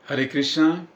Hare Krishna.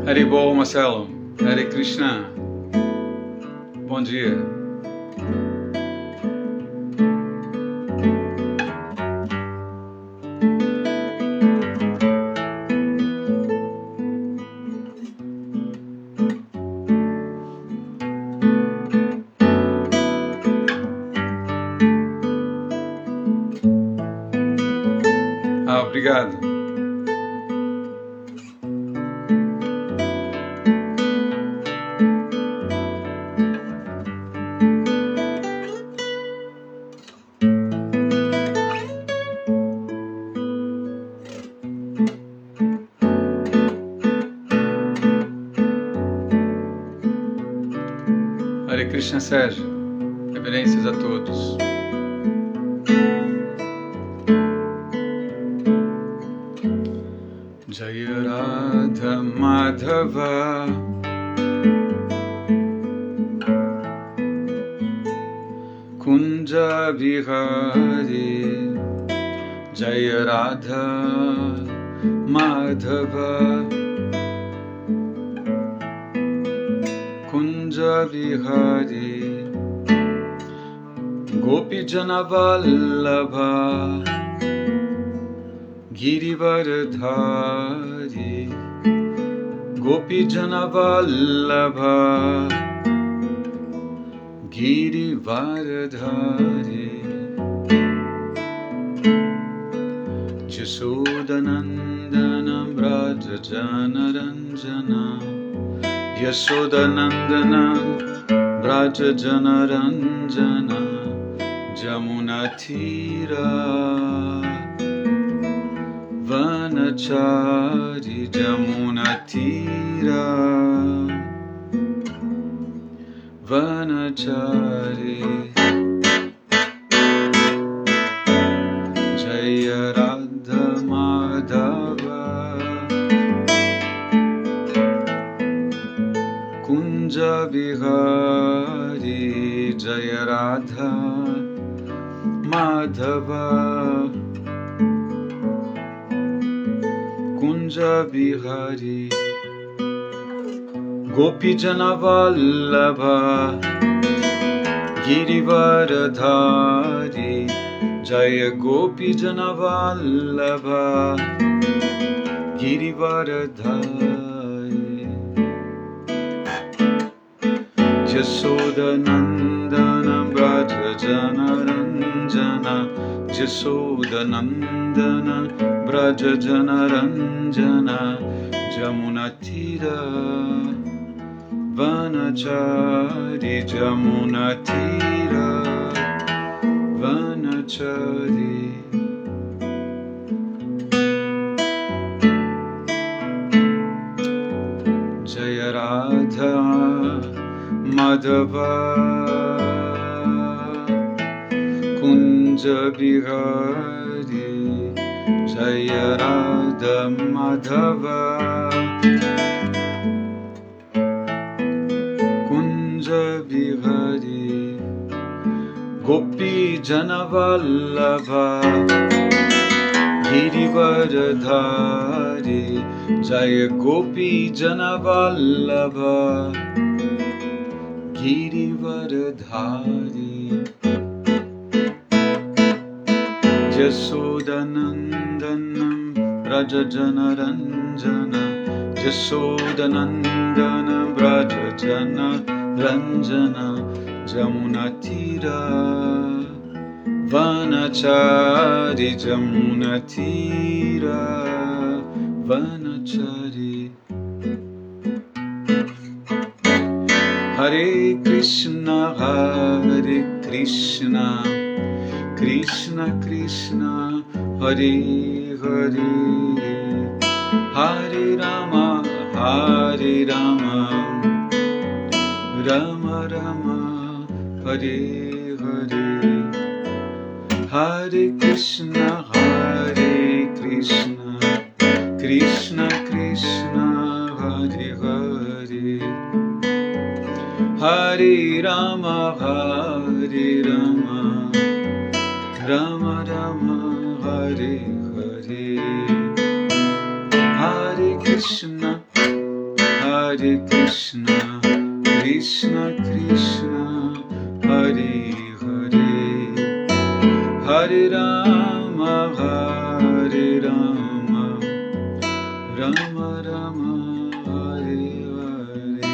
Haribol, Marcelo. Hare Krishna. Bom dia. Obrigado. Hare Krishna, Sérgio. Reverências a todos. Jaya Radha Madhava Kunja Vihari Jaya Radha Madhava Kunja Vihari Gopi Jana Vallabha Girivardhari Gopi Jana Vallabha Girivardhari Yashodanandana Braja Janaranjana Yashodanandana Braja Janaranjana Jamunathira Vanachari Jamunatira Vanachari Jaya Radha Madhava Kunja Vihari Jaya Radha Madhava Kunja Vihari Gopi Jana Vallabha Girivardhari Jaya Gopi Jana Vallabha Girivardhari Yashodanandana Braja Janaranjana Yashodanandana Braja Janaranjana Jamunatira Vanachari Jamunatira Vanachari Jaya Radha Madhava Kunja Vihari Jaya Radha Madhava Kunja Vihari Gopi Jana Vallabha Girivardhari Jaya Gopi Jana Vallabha Girivardhari Yashodanandanam Braja Janaranjana Yashodanandana Braja Janaranjana Jamunatira Vanachari Jamunatira Vanachari Hare Krishna Krishna Krishna Hare Hare Hare Rama Rama Rama Hare Hare Hare Krishna Krishna Krishna Hare Hare Hare Rama Rama Rama Hare Hare Hare Krishna Krishna Krishna Hare Hare Hare Rama Rama Rama Hare Hare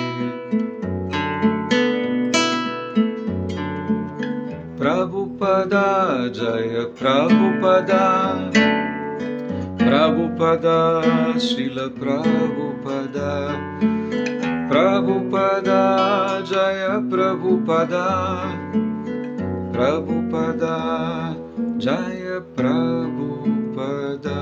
Prabhupada Jaya Prabhupada Srila Prabhupada Prabhupada Jaya Prabhupada Jaya Prabhupada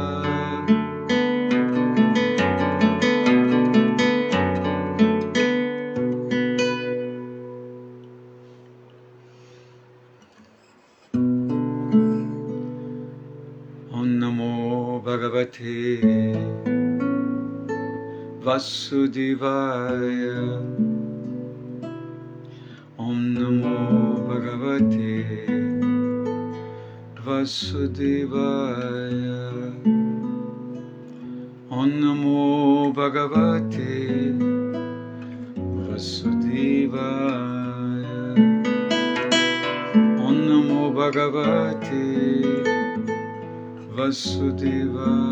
Om Namo Bhagavate Vasudevaya Om Namo Bhagavate Vasudevaya Om Namo Bhagavate Vasudevaya Om Namo Bhagavate Vasudevaya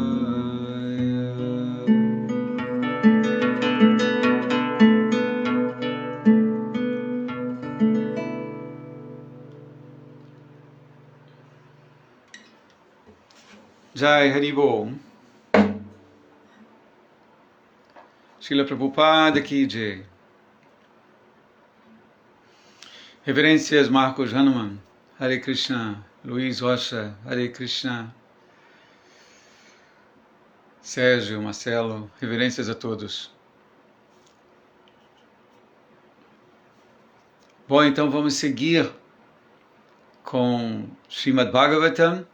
Jai Haribol Srila Prabhupada Ki Jai Reverências Marcos Hanuman Hare Krishna Luiz Rocha Hare Krishna Sérgio, Marcelo, reverências a todos. Bom, então vamos seguir com Srimad Bhagavatam.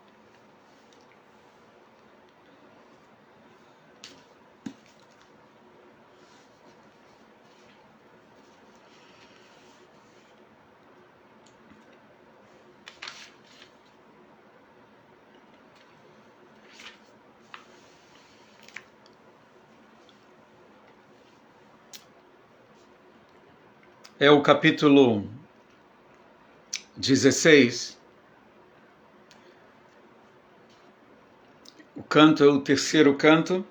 É o capítulo 16. O canto é o terceiro canto.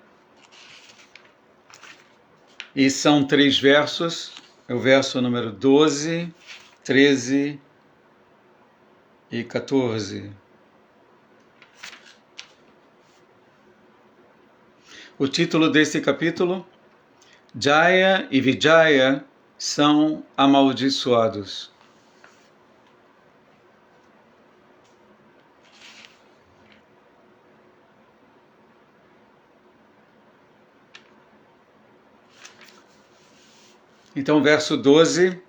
E são 3 versos. É o verso número 12, 13 e 14. O título desse capítulo, Jaya e Vijaya são amaldiçoados. Então, verso 12,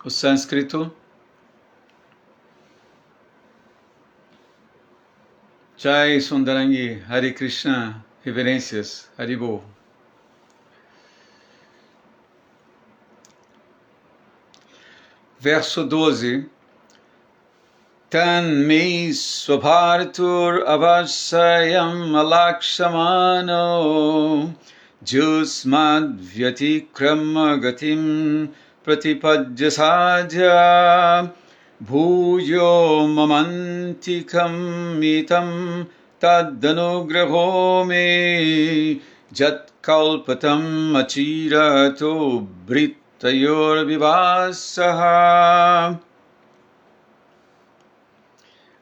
o sânscrito. Jai Sundarangi, Hare Krishna, reverências, Haribol. Verso 12. Tan me swabhartur avasayam alakshamano jusmad vyatikrama gatim pratipadya sadhya bhuyo mamantikam mitam tadanugraho me jat kalpatam achirato brit Tayor Vivasaha.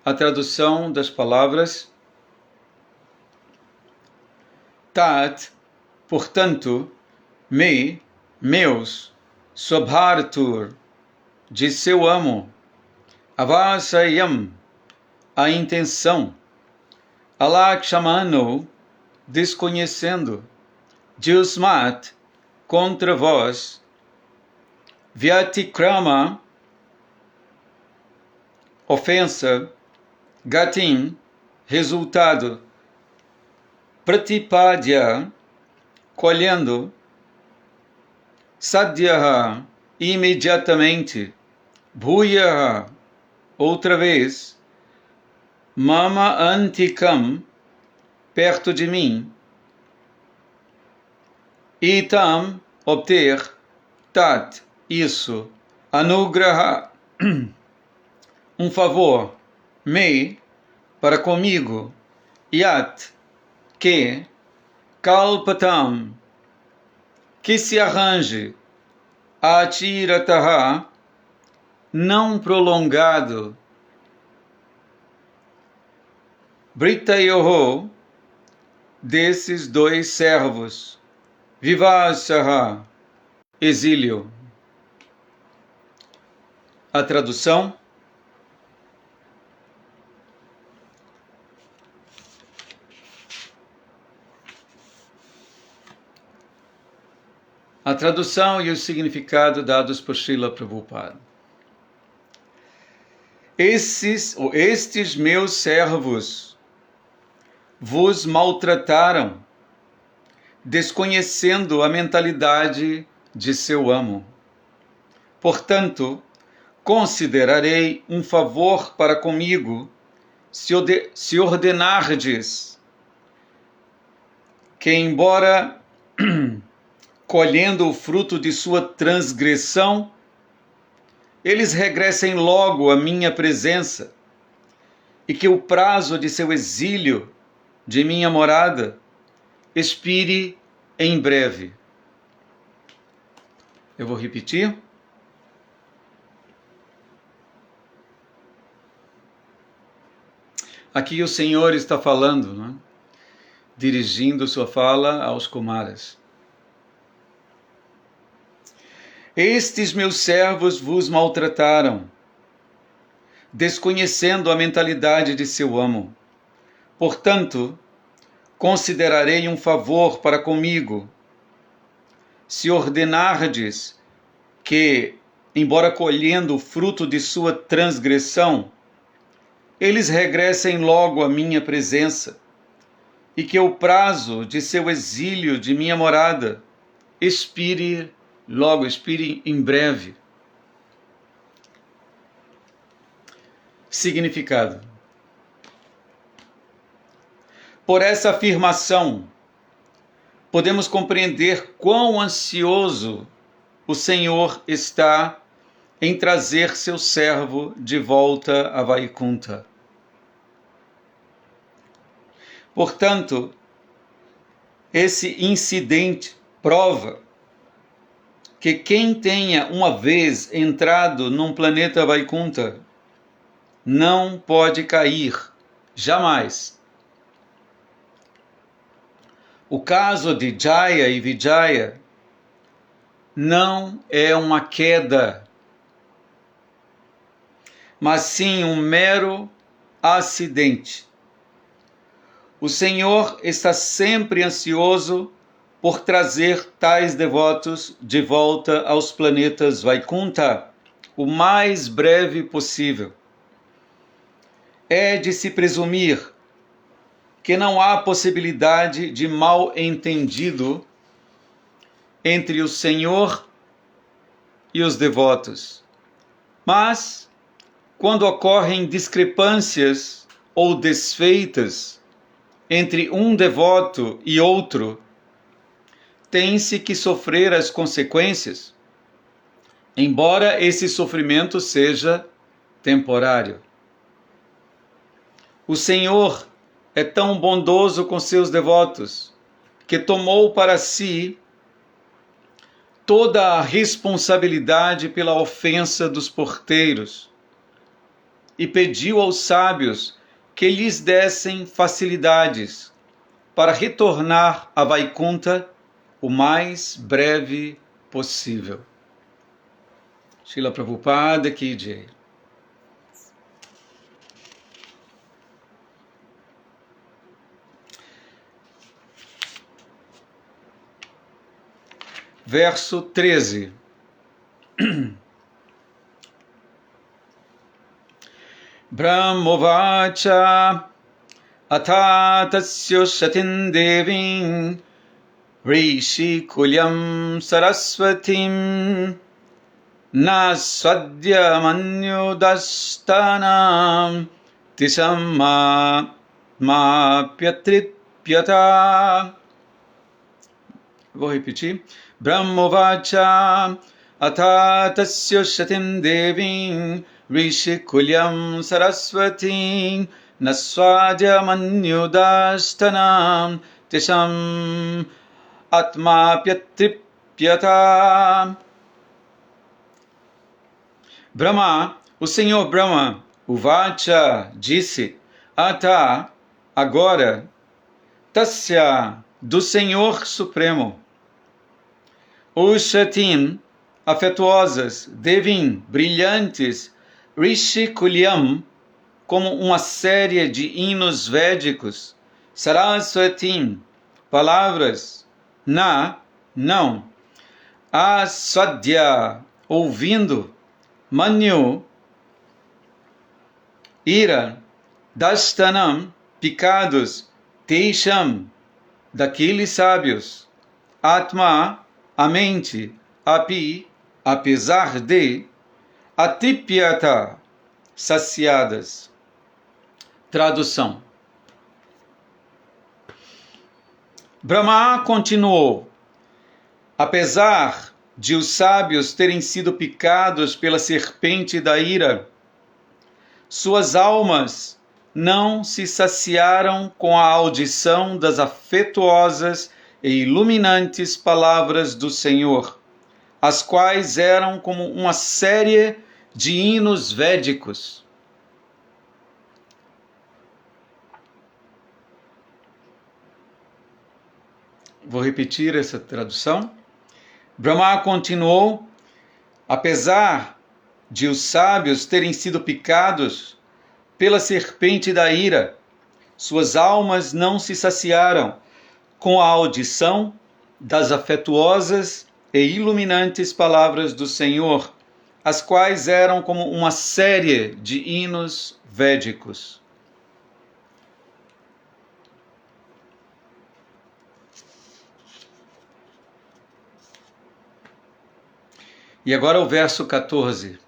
A tradução das palavras Tat, portanto, me, meus, Sobhartur, de seu amo, Avasayam, a intenção. Alakshamano, desconhecendo. Jusmat, contra vós. Vyatikrama, ofensa. Gatim, resultado. Pratipadya, colhendo. Sadhyaha, imediatamente. Bhuyaha, outra vez. Mama antikam, perto de mim. Itam, obter. Tat, isso. Anugraha, um favor. Me, para comigo. Yat, que. Kalpatam, que se arranje. Atirataha, não prolongado. Britayoho, desses dois servos. Vivasaha, exílio. A tradução. A tradução e o significado dados por Srila Prabhupada. Estes meus servos vos maltrataram, desconhecendo a mentalidade de seu amo. Portanto, considerarei um favor para comigo se ordenardes que, embora colhendo o fruto de sua transgressão, eles regressem logo à minha presença, e que o prazo de seu exílio de minha morada expire em breve. Eu vou repetir. Aqui o Senhor está falando, né? Dirigindo sua fala aos Kumaras. Estes meus servos vos maltrataram, desconhecendo a mentalidade de seu amo. Portanto, considerarei um favor para comigo, se ordenardes que, embora colhendo o fruto de sua transgressão, eles regressem logo à minha presença, e que o prazo de seu exílio de minha morada expire em breve. Significado. Por essa afirmação, podemos compreender quão ansioso o Senhor está em trazer seu servo de volta a Vaikunta. Portanto, esse incidente prova que quem tenha uma vez entrado num planeta Vaikunta não pode cair, jamais. O caso de Jaya e Vijaya não é uma queda, mas sim um mero acidente. O Senhor está sempre ansioso por trazer tais devotos de volta aos planetas Vaikunta o mais breve possível. É de se presumir que não há possibilidade de mal-entendido entre o Senhor e os devotos. Mas, quando ocorrem discrepâncias ou desfeitas entre um devoto e outro, tem-se que sofrer as consequências, embora esse sofrimento seja temporário. O Senhor é tão bondoso com seus devotos que tomou para si toda a responsabilidade pela ofensa dos porteiros e pediu aos sábios que lhes dessem facilidades para retornar a Vaikunta o mais breve possível. Srila Prabhupada Ki Jai. verso 13. Brahmovacha atatasya shatin devim rishi kulyam saraswatim naswadya manyudastanam tisam ma pyatripyata. Vou repetir. Brahmovacha atatasya shatim devim rishi kulyam saraswatim naswadya manyudastanam tisam atma pyatripyata. Brahma, o Senhor Brahma, o Vacha, disse, Ata, agora, Tasya, do Senhor Supremo, os Shatim, afetuosas, Devim, brilhantes, Rishi Kulyam, como uma série de hinos védicos, Saraswatim, palavras, não, Aswadya, ouvindo, Manyu, ira, Dastanam, picados, Teisham, daqueles sábios, Atma, a mente, Api, apesar de, Atipyata, saciadas. Tradução. Brahma continuou, apesar de os sábios terem sido picados pela serpente da ira, suas almas não se saciaram com a audição das afetuosas e iluminantes palavras do Senhor, as quais eram como uma série de hinos védicos. Vou repetir essa tradução. Brahma continuou, apesar de os sábios terem sido picados pela serpente da ira, suas almas não se saciaram com a audição das afetuosas e iluminantes palavras do Senhor, as quais eram como uma série de hinos védicos. E agora o verso 14.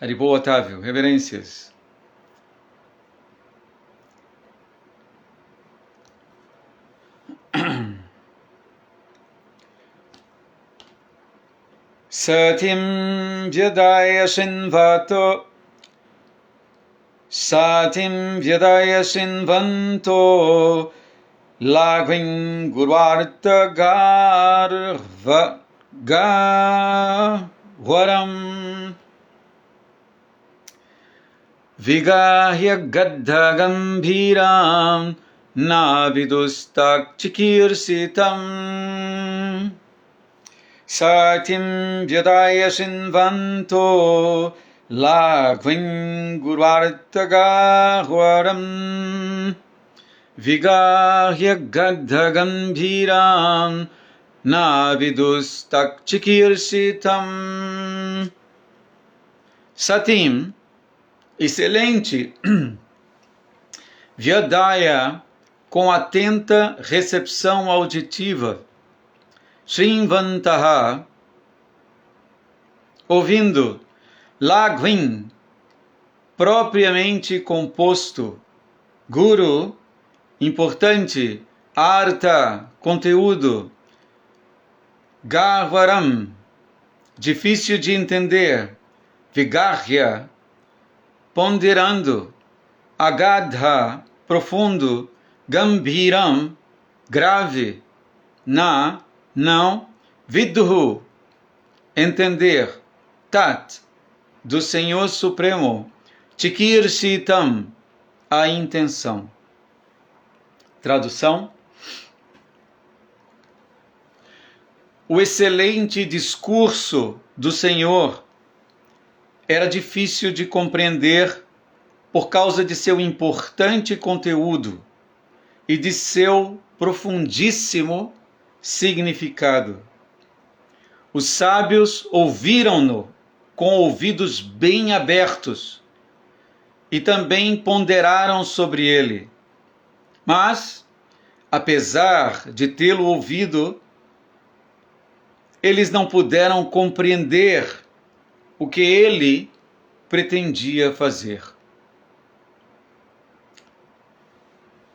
Haribol, Otávio, reverências. Satim vyadaya shinvato lagvin gurvarta garva Gahwaram Vigahya Gaddha Gambhiram Navidustak Chikirsitam Satim Vyadaya Shinvanto Lagvin Gurvarta Gahwaram Vigahya Gaddha Gambhiram Navidustak Chikirsitam. Satim, excelente, Vyadaya, com atenta recepção auditiva, Shrinvantaha, ouvindo, Lagvin, propriamente composto, Guru, importante, Artha, conteúdo, Gahvaram, difícil de entender, Vigahya, ponderando, Agadha, profundo, Gambhiram, grave, não, Vidhu, entender, Tat, do Senhor Supremo, Chikirsitam, a intenção. Tradução. O excelente discurso do Senhor era difícil de compreender por causa de seu importante conteúdo e de seu profundíssimo significado. Os sábios ouviram-no com ouvidos bem abertos e também ponderaram sobre ele. Mas, apesar de tê-lo ouvido, eles não puderam compreender o que ele pretendia fazer.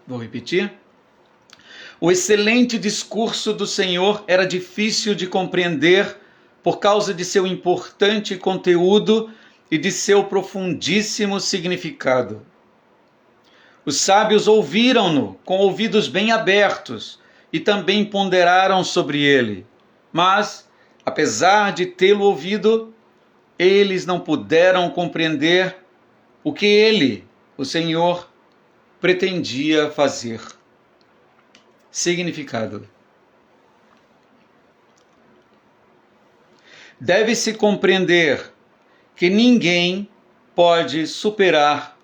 Vou repetir. O excelente discurso do Senhor era difícil de compreender por causa de seu importante conteúdo e de seu profundíssimo significado. Os sábios ouviram-no com ouvidos bem abertos e também ponderaram sobre ele. Mas, apesar de tê-lo ouvido, eles não puderam compreender o que ele, o Senhor, pretendia fazer. Significado. Deve-se compreender que ninguém pode superar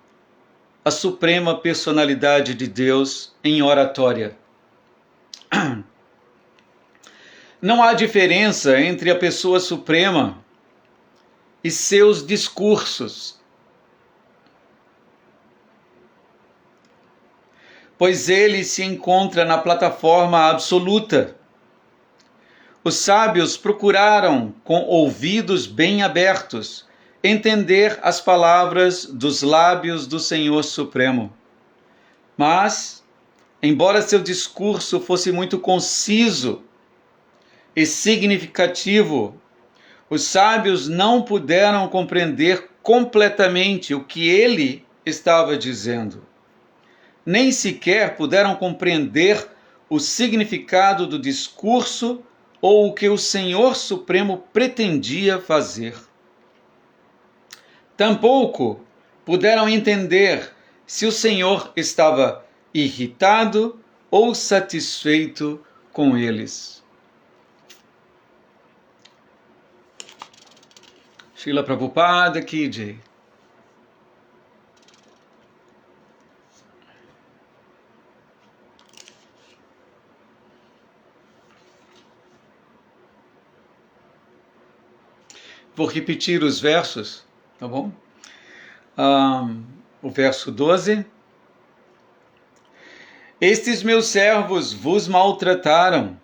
a suprema personalidade de Deus em oratória. Não há diferença entre a pessoa suprema e seus discursos, pois ele se encontra na plataforma absoluta. Os sábios procuraram, com ouvidos bem abertos, entender as palavras dos lábios do Senhor Supremo. Mas, embora seu discurso fosse muito conciso e significativo, os sábios não puderam compreender completamente o que ele estava dizendo. Nem sequer puderam compreender o significado do discurso ou o que o Senhor Supremo pretendia fazer. Tampouco puderam entender se o Senhor estava irritado ou satisfeito com eles. Srila Prabhupada Ki Jai. Vou repetir os versos, tá bom? O verso 12. Estes meus servos vos maltrataram,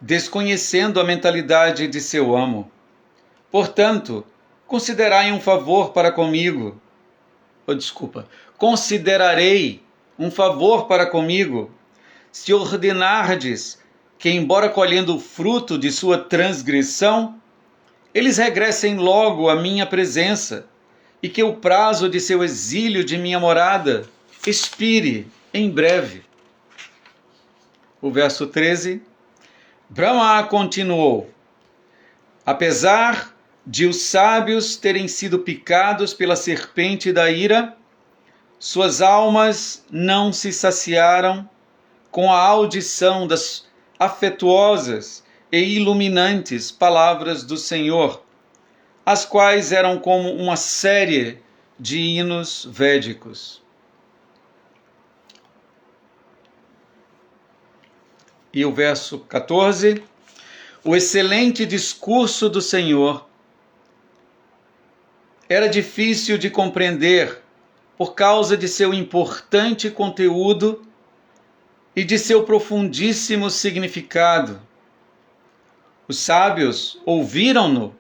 desconhecendo a mentalidade de seu amo. Portanto, considerai um favor para comigo. Considerarei um favor para comigo, se ordenardes que, embora colhendo o fruto de sua transgressão, eles regressem logo à minha presença, e que o prazo de seu exílio de minha morada expire em breve. O verso 13, Brahma continuou: apesar de os sábios terem sido picados pela serpente da ira, suas almas não se saciaram com a audição das afetuosas e iluminantes palavras do Senhor, as quais eram como uma série de hinos védicos. E o verso 14, o excelente discurso do Senhor era difícil de compreender por causa de seu importante conteúdo e de seu profundíssimo significado. Os sábios ouviram-no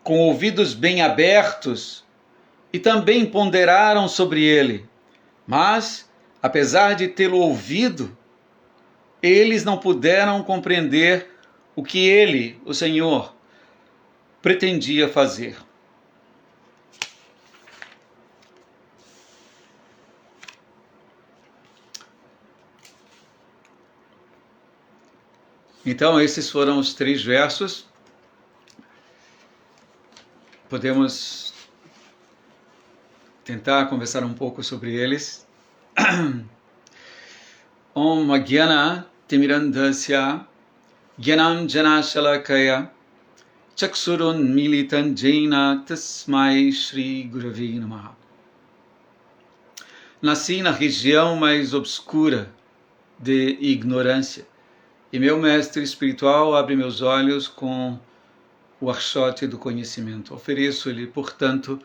com ouvidos bem abertos e também ponderaram sobre ele. Mas, apesar de tê-lo ouvido, eles não puderam compreender o que ele, o Senhor, pretendia fazer. Então, esses foram os 3 versos. Podemos tentar conversar um pouco sobre eles. Om Magyana Timirandasya Gyanam Janashalakaya Chaksurun Militan Jaina Tasmai Shri Guravi Namaha. Nasci na região mais obscura de ignorância e meu mestre espiritual abre meus olhos com o archote do conhecimento. Ofereço-lhe, portanto,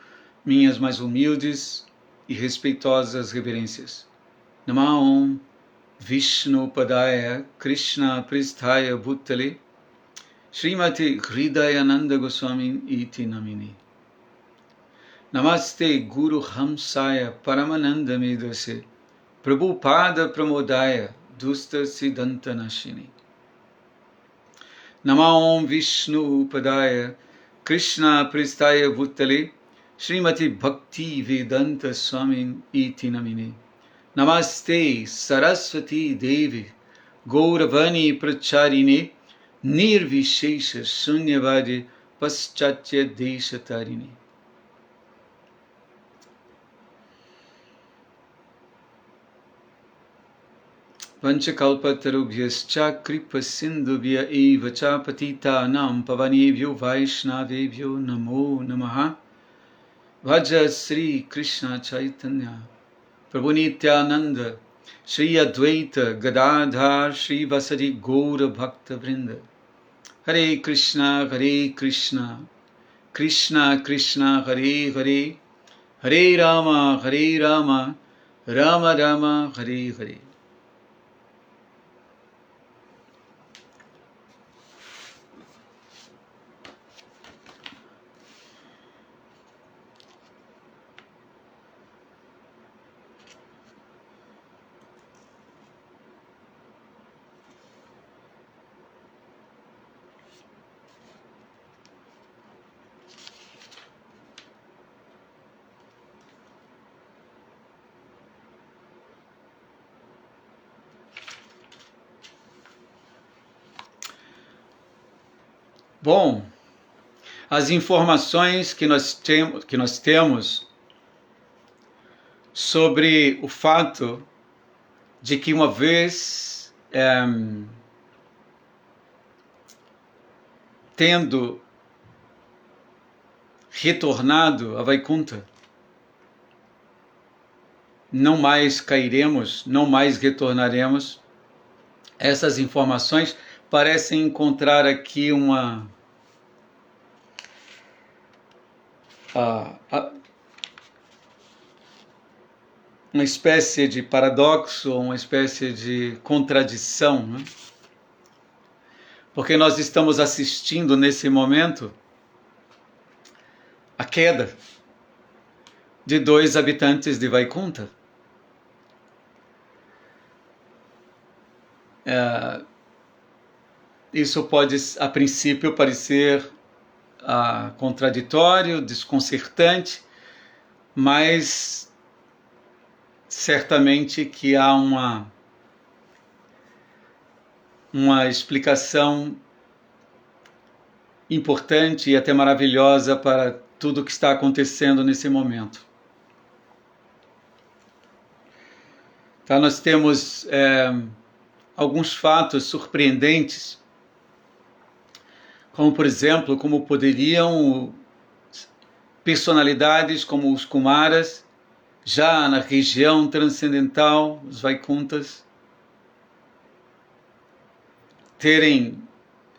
minhas mais humildes e respeitosas reverências. Namo Vishnu Padaya Krishna Pristhaya Bhutale Srimati Hridayananda Goswami Iti Namini. Namaste Guru Hamsaya Paramananda Medase Prabhupada Pramodaya Dusta Siddhanta Nashini. Namo Vishnu Padaya Krishna Pristaya Bhutale Srimati Bhakti Vedanta Swami Iti Namine. Namaste Saraswati Devi Gauravani Pracharine Nirvishesha Shunyavadi Paschatya Deshatarine. Panchakalpatarubhyascha kripa sindhubhya eva cha patitanam pavanebhyo vaishnavebhyo namo namaha. Vaja Sri Krishna Chaitanya Prabhu Nityananda Shri Advaita Gadadhar Shri Vasari Gaura Bhakta Vrinda. Hare Krishna Krishna Krishna Hare Hare Hare Rama Rama Rama Hare Hare. Bom, as informações que nós temos sobre o fato de que uma vez tendo retornado a Vaikuntha, não mais cairemos, não mais retornaremos. Essas informações parecem encontrar aqui uma espécie de paradoxo, uma espécie de contradição, né? Porque nós estamos assistindo nesse momento a queda de 2 habitantes de Vaikuntha. Isso pode, a princípio, parecer contraditório, desconcertante, mas certamente que há uma explicação importante e até maravilhosa para tudo o que está acontecendo nesse momento. Então, nós temos alguns fatos surpreendentes, como, por exemplo, como poderiam personalidades como os Kumaras, já na região transcendental, os Vaikunthas, terem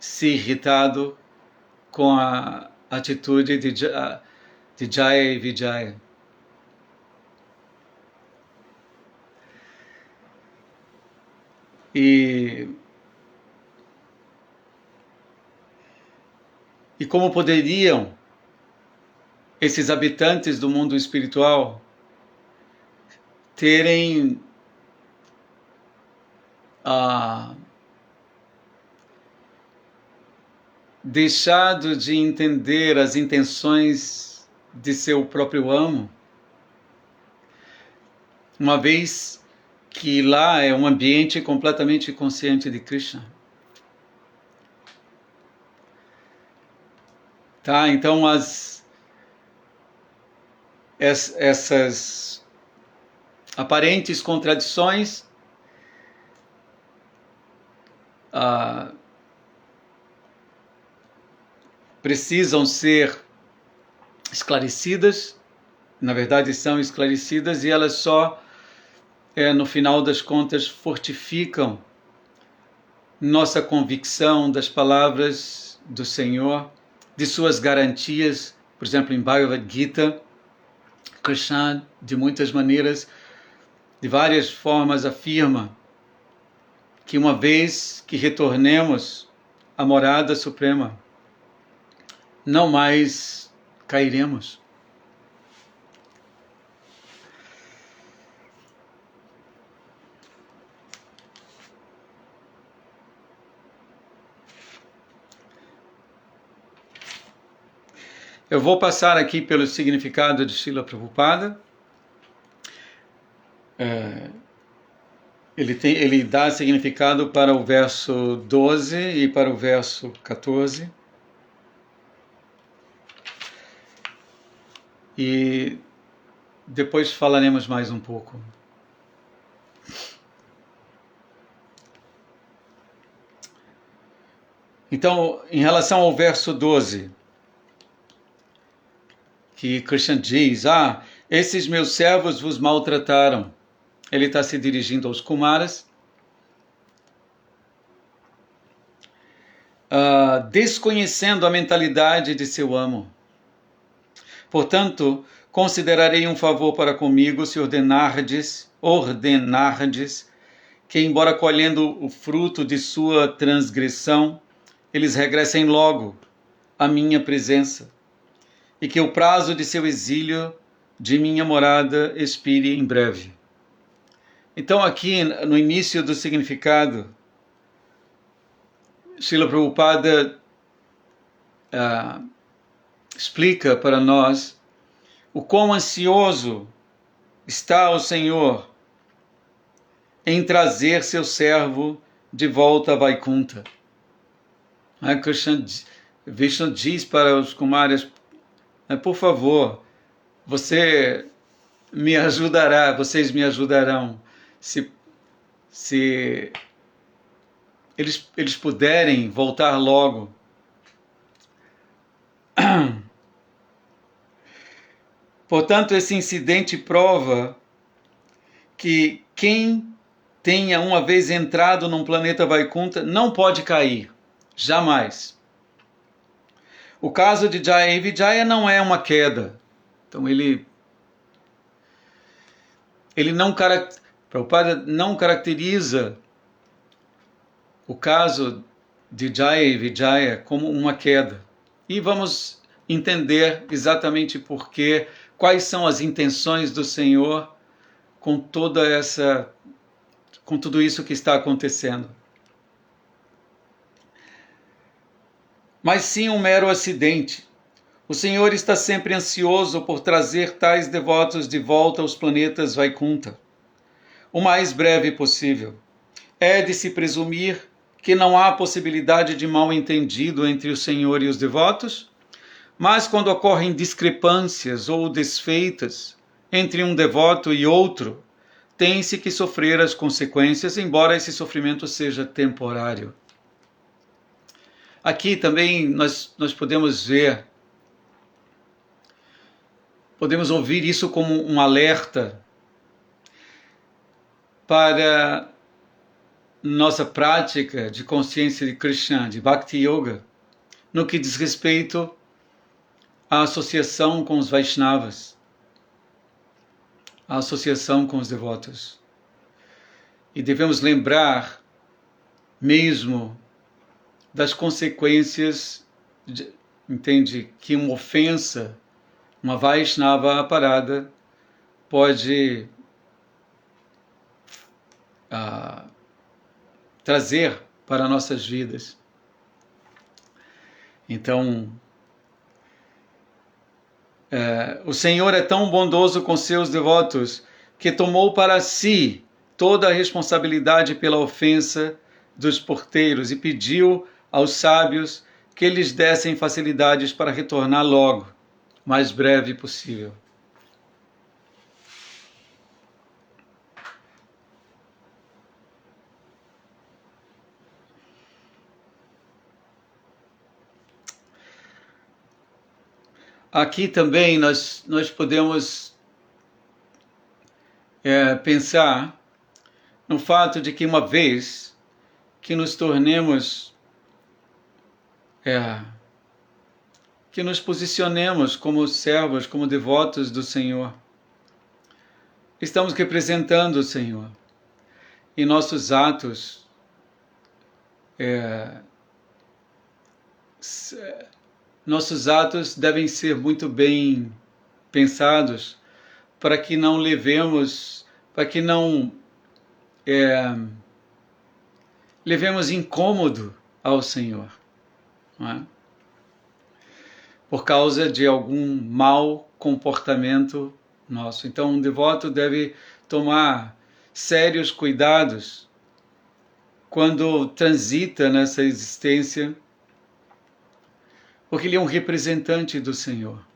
se irritado com a atitude de Jaya e Vijaya. E como poderiam esses habitantes do mundo espiritual terem deixado de entender as intenções de seu próprio amo, uma vez que lá é um ambiente completamente consciente de Krishna. Tá? Então, essas aparentes contradições precisam ser esclarecidas, na verdade são esclarecidas, e elas só, no final das contas, fortificam nossa convicção das palavras do Senhor, de suas garantias. Por exemplo, em Bhagavad Gita, Krishna, de muitas maneiras, de várias formas, afirma que uma vez que retornemos à morada suprema, não mais cairemos. Eu vou passar aqui pelo significado de Srila Prabhupada. Ele dá significado para o verso 12 e para o verso 14. E depois falaremos mais um pouco. Então, em relação ao verso 12, que Krishna diz, esses meus servos vos maltrataram. Ele está se dirigindo aos Kumaras. Desconhecendo a mentalidade de seu amo. Portanto, considerarei um favor para comigo se ordenardes que, embora colhendo o fruto de sua transgressão, eles regressem logo à minha presença, e que o prazo de seu exílio de minha morada expire em breve. Então, aqui no início do significado, Srila Prabhupada explica para nós o quão ansioso está o Senhor em trazer seu servo de volta a Vaikuntha. Vishnu diz para os Kumaras, por favor, vocês me ajudarão, se eles puderem voltar logo. Portanto, esse incidente prova que quem tenha uma vez entrado num planeta Vaikuntha não pode cair, jamais. O caso de Jaya e Vijaya não é uma queda. Então Prabhupada não caracteriza o caso de Jaya e Vijaya como uma queda. E vamos entender exatamente quais são as intenções do Senhor com tudo isso que está acontecendo. Mas sim um mero acidente. O Senhor está sempre ansioso por trazer tais devotos de volta aos planetas Vaikuntha, o mais breve possível. É de se presumir que não há possibilidade de mal-entendido entre o Senhor e os devotos, mas quando ocorrem discrepâncias ou desfeitas entre um devoto e outro, tem-se que sofrer as consequências, embora esse sofrimento seja temporário. Aqui também nós podemos ouvir isso como um alerta para nossa prática de consciência de Krishna, de Bhakti Yoga, no que diz respeito à associação com os Vaishnavas, à associação com os devotos. E devemos lembrar mesmo das consequências, que uma ofensa, uma Vaishnava aparada, pode trazer para nossas vidas. Então, o Senhor é tão bondoso com seus devotos que tomou para si toda a responsabilidade pela ofensa dos porteiros e pediu aos sábios que lhes dessem facilidades para retornar logo, o mais breve possível. Aqui também nós podemos pensar no fato de que uma vez que nos tornemos, que nos posicionemos como servos, como devotos do Senhor. Estamos representando o Senhor. E nossos atos devem ser muito bem pensados para que não levemos incômodo ao Senhor, não é? Por causa de algum mau comportamento nosso. Então, um devoto deve tomar sérios cuidados quando transita nessa existência, porque ele é um representante do Senhor.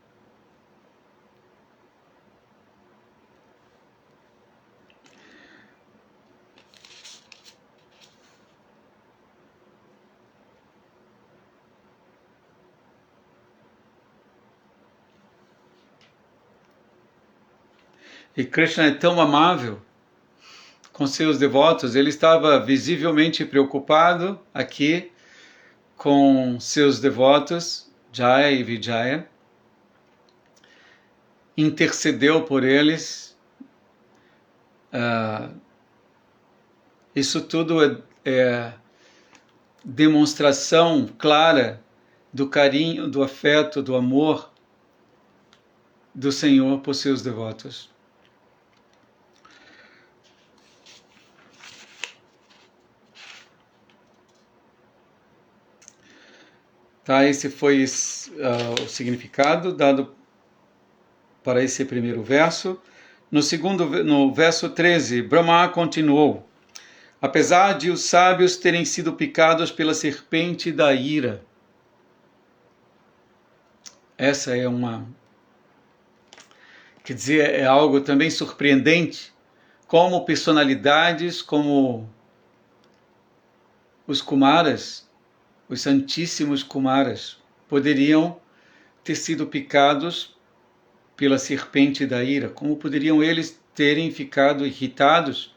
E Krishna é tão amável com seus devotos, ele estava visivelmente preocupado aqui com seus devotos, Jaya e Vijaya, intercedeu por eles. Isso tudo é demonstração clara do carinho, do afeto, do amor do Senhor por seus devotos. Tá, esse foi o significado dado para esse primeiro verso. No verso 13, Brahma continuou: apesar de os sábios terem sido picados pela serpente da ira. Essa é é algo também surpreendente, como personalidades, como os Kumaras, os Santíssimos Kumaras, poderiam ter sido picados pela serpente da ira. Como poderiam eles terem ficado irritados?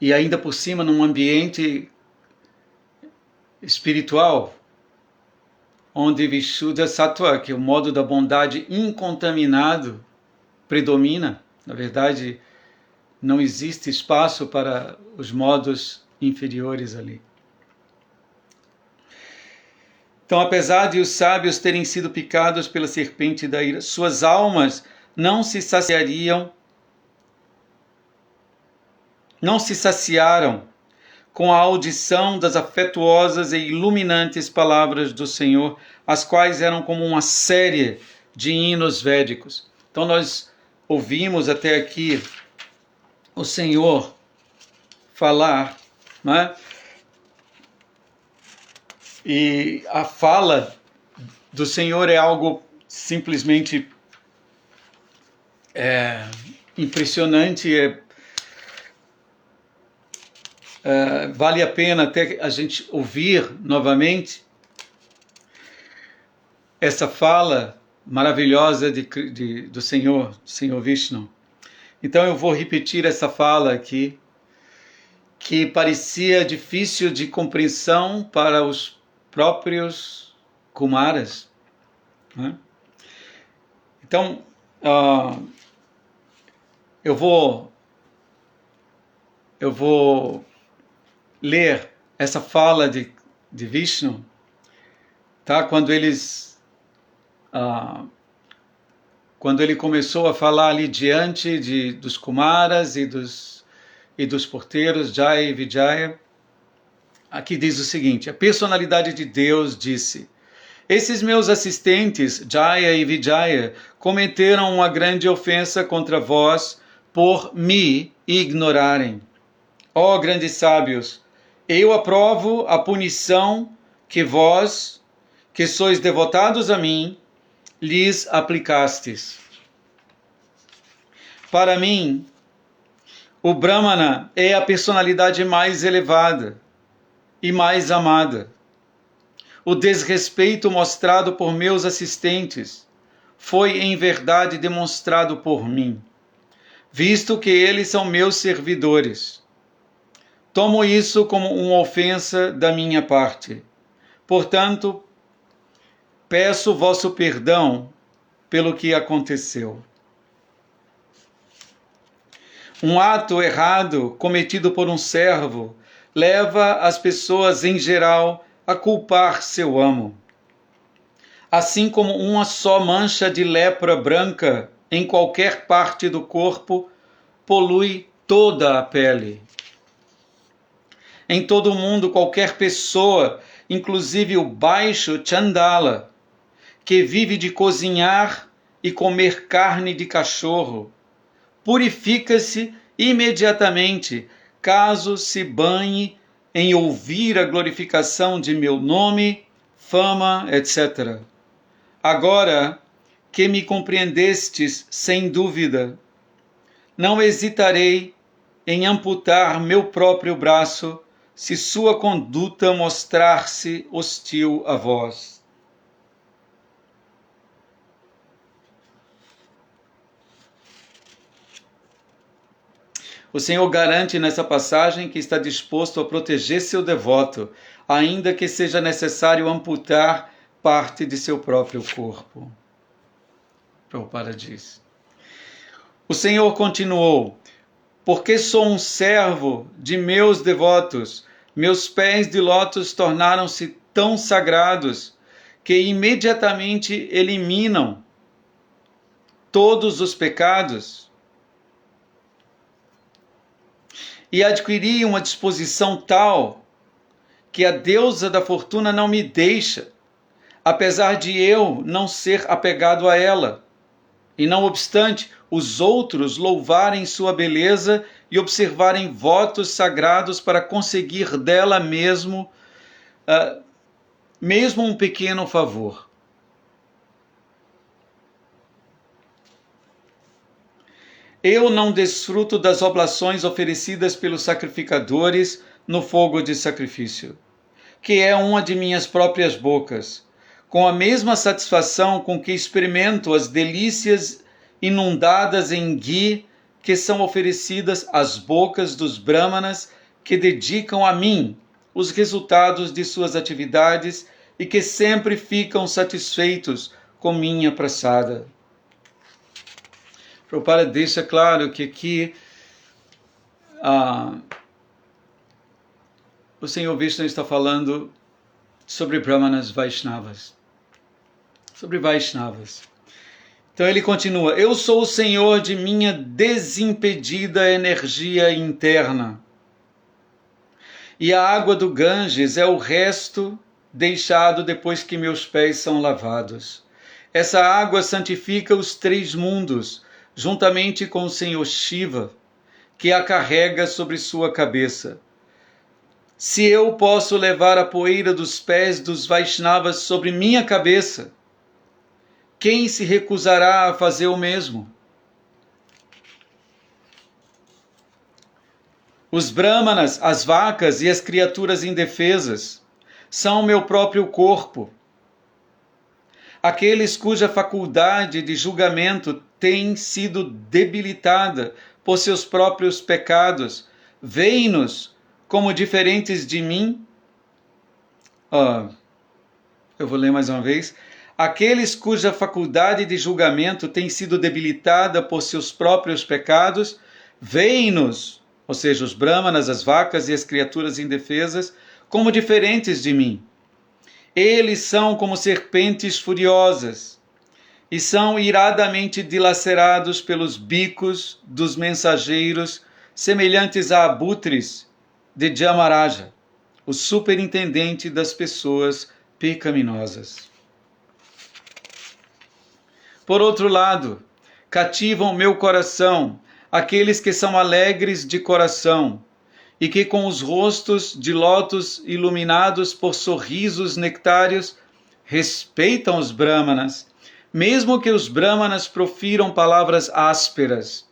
E ainda por cima num ambiente espiritual, onde Vishuddha Sattva, que é o modo da bondade incontaminado, predomina. Na verdade, não existe espaço para os modos inferiores ali. Então, apesar de os sábios terem sido picados pela serpente da ira, suas almas não se saciaram com a audição das afetuosas e iluminantes palavras do Senhor, as quais eram como uma série de hinos védicos. Então, nós ouvimos até aqui o Senhor falar, não é? E a fala do Senhor é algo simplesmente impressionante, vale a pena até a gente ouvir novamente essa fala maravilhosa do Senhor Vishnu. Então eu vou repetir essa fala aqui, que parecia difícil de compreensão para os próprios Kumaras, né? Então, eu vou ler essa fala de Vishnu, tá? Quando ele começou a falar ali diante dos Kumaras e dos porteiros, Jaya e Vijaya, aqui diz o seguinte: a personalidade de Deus disse: esses meus assistentes, Jaya e Vijaya, cometeram uma grande ofensa contra vós por me ignorarem. Ó grandes sábios, eu aprovo a punição que vós, que sois devotados a mim, lhes aplicastes. Para mim, o Brahmana é a personalidade mais elevada e mais amada. O desrespeito mostrado por meus assistentes foi em verdade demonstrado por mim, visto que eles são meus servidores. Tomo isso como uma ofensa da minha parte. Portanto, peço vosso perdão pelo que aconteceu. Um ato errado cometido por um servo leva as pessoas em geral a culpar seu amo. Assim como uma só mancha de lepra branca em qualquer parte do corpo polui toda a pele. Em todo o mundo, qualquer pessoa, inclusive o baixo Chandala, que vive de cozinhar e comer carne de cachorro, purifica-se imediatamente, caso se banhe em ouvir a glorificação de meu nome, fama, etc. Agora que me compreendestes sem dúvida, não hesitarei em amputar meu próprio braço, se sua conduta mostrar-se hostil a vós. O Senhor garante nessa passagem que está disposto a proteger seu devoto, ainda que seja necessário amputar parte de seu próprio corpo. Prabhupada diz. O Senhor continuou: porque sou um servo de meus devotos, meus pés de lótus tornaram-se tão sagrados que imediatamente eliminam todos os pecados. E adquiri uma disposição tal que a deusa da fortuna não me deixa, apesar de eu não ser apegado a ela. E não obstante, os outros louvarem sua beleza e observarem votos sagrados para conseguir dela mesmo um pequeno favor. Eu não desfruto das oblações oferecidas pelos sacrificadores no fogo de sacrifício, que é uma de minhas próprias bocas, com a mesma satisfação com que experimento as delícias inundadas em ghee que são oferecidas às bocas dos brahmanas que dedicam a mim os resultados de suas atividades e que sempre ficam satisfeitos com minha prasada. Prabhupada deixa claro que aqui o Senhor Vishnu está falando sobre Brahmanas Vaishnavas. Sobre Vaishnavas. Então ele continua: eu sou o Senhor de minha desimpedida energia interna. E a água do Ganges é o resto deixado depois que meus pés são lavados. Essa água santifica os 3 mundos, juntamente com o Senhor Shiva, que a carrega sobre sua cabeça. Se eu posso levar a poeira dos pés dos Vaishnavas sobre minha cabeça, quem se recusará a fazer o mesmo? Os brahmanas, as vacas e as criaturas indefesas são meu próprio corpo. Aqueles cuja faculdade de julgamento tem sido debilitada por seus próprios pecados, veem-nos como diferentes de mim. Eu vou ler mais uma vez. Aqueles cuja faculdade de julgamento tem sido debilitada por seus próprios pecados, veem-nos, ou seja, os brahmanas, as vacas e as criaturas indefesas, como diferentes de mim. Eles são como serpentes furiosas e são iradamente dilacerados pelos bicos dos mensageiros, semelhantes a abutres de Jamaraja, o superintendente das pessoas pecaminosas. Por outro lado, cativam meu coração aqueles que são alegres de coração e que com os rostos de lótus iluminados por sorrisos nectários respeitam os brahmanas, mesmo que os brahmanas profiram palavras ásperas.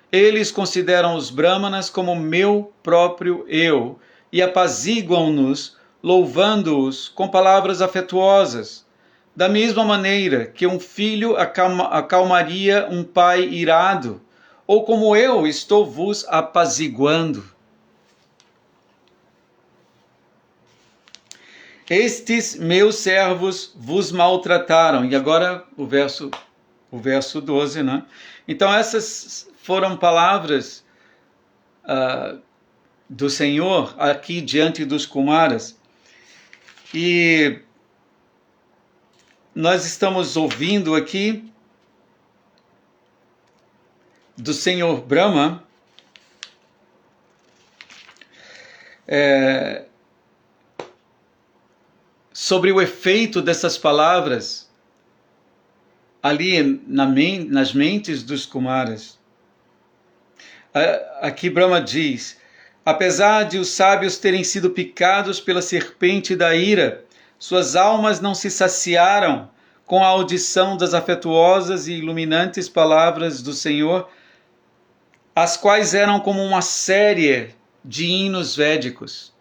Eles consideram os brahmanas como meu próprio eu e apaziguam-nos, louvando-os com palavras afetuosas, da mesma maneira que um filho acalmaria um pai irado, ou como eu estou vos apaziguando. estes meus servos vos maltrataram. E agora o verso 12, né? Então essas foram palavras do Senhor aqui diante dos Kumaras. E nós estamos ouvindo aqui do Senhor Brahma sobre o efeito dessas palavras ali nas mentes dos Kumaras. Aqui Brahma diz: apesar de os sábios terem sido picados pela serpente da ira, suas almas não se saciaram com a audição das afetuosas e iluminantes palavras do Senhor, as quais eram como uma série de hinos védicos.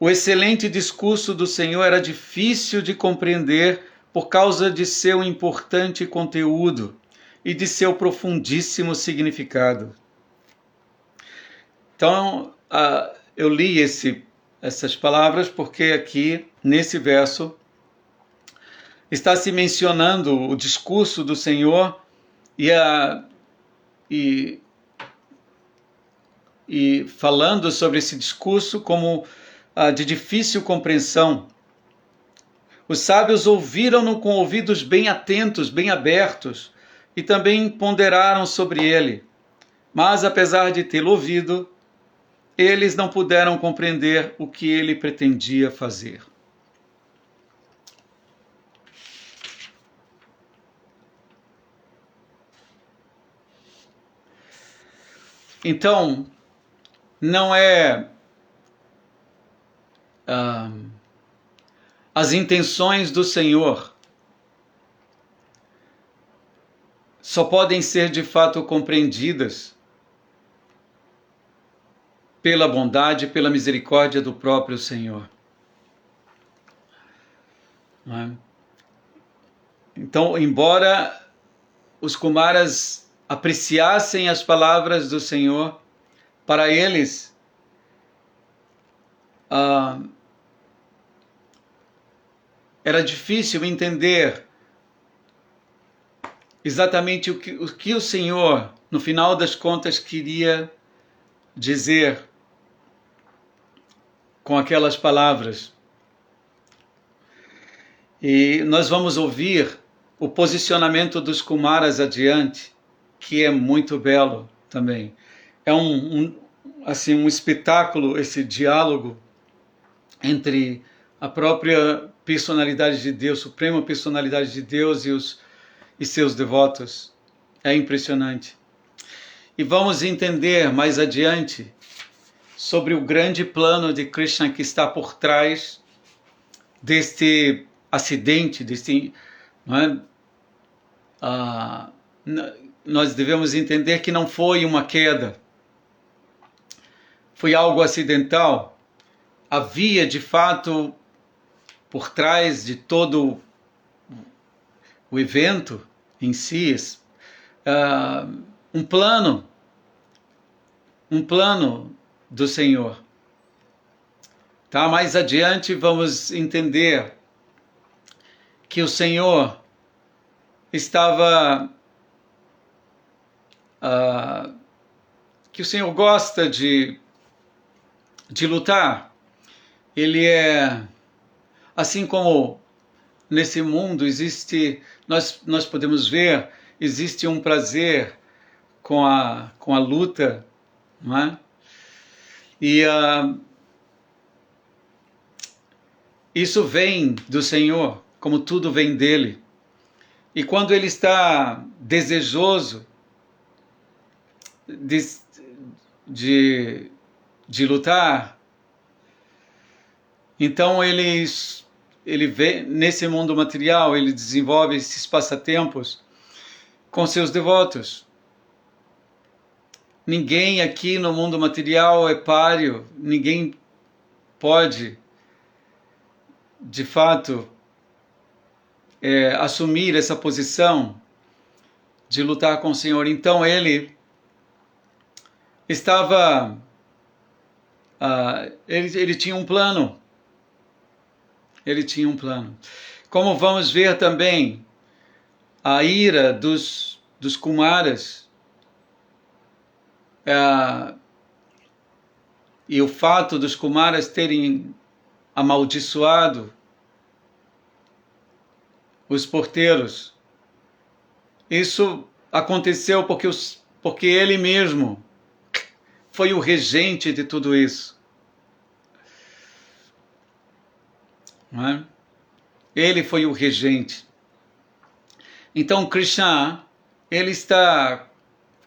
O excelente discurso do Senhor era difícil de compreender por causa de seu importante conteúdo e de seu profundíssimo significado. Então, eu li essas palavras porque aqui, nesse verso, está se mencionando o discurso do Senhor e falando sobre esse discurso como de difícil compreensão. Os sábios ouviram-no com ouvidos bem atentos, bem abertos, e também ponderaram sobre ele. Mas, apesar de tê-lo ouvido, eles não puderam compreender o que ele pretendia fazer. Então, não é as intenções do Senhor só podem ser de fato compreendidas pela bondade, pela misericórdia do próprio Senhor. Não é? Então, embora os Kumaras apreciassem as palavras do Senhor, para eles era difícil entender exatamente o que o Senhor, no final das contas, queria dizer com aquelas palavras. E nós vamos ouvir o posicionamento dos Kumaras adiante, que é muito belo também. É um espetáculo, esse diálogo entre a própria personalidade de Deus, suprema personalidade de Deus e seus devotos. É impressionante. E vamos entender mais adiante sobre o grande plano de Krishna que está por trás deste acidente, não é? Nós devemos entender que não foi uma queda, foi algo acidental. Havia, de fato, por trás de todo o evento em si, um plano do Senhor. Tá? Mais adiante vamos entender que o Senhor estava... que o Senhor gosta de lutar. Ele é... Assim como nesse mundo existe... Nós podemos ver, existe um prazer com a luta, não é? E isso vem do Senhor, como tudo vem dele. E quando ele está desejoso de lutar, então ele vê nesse mundo material, ele desenvolve esses passatempos com seus devotos. Ninguém aqui no mundo material é páreo, ninguém pode, de fato, assumir essa posição de lutar com o Senhor. Então ele estava, ele tinha um plano Ele tinha um plano. Como vamos ver também, a ira dos Kumaras e o fato dos Kumaras terem amaldiçoado os porteiros, isso aconteceu porque ele mesmo foi o regente de tudo isso. Não é? Ele foi o regente. Então Krishna, ele está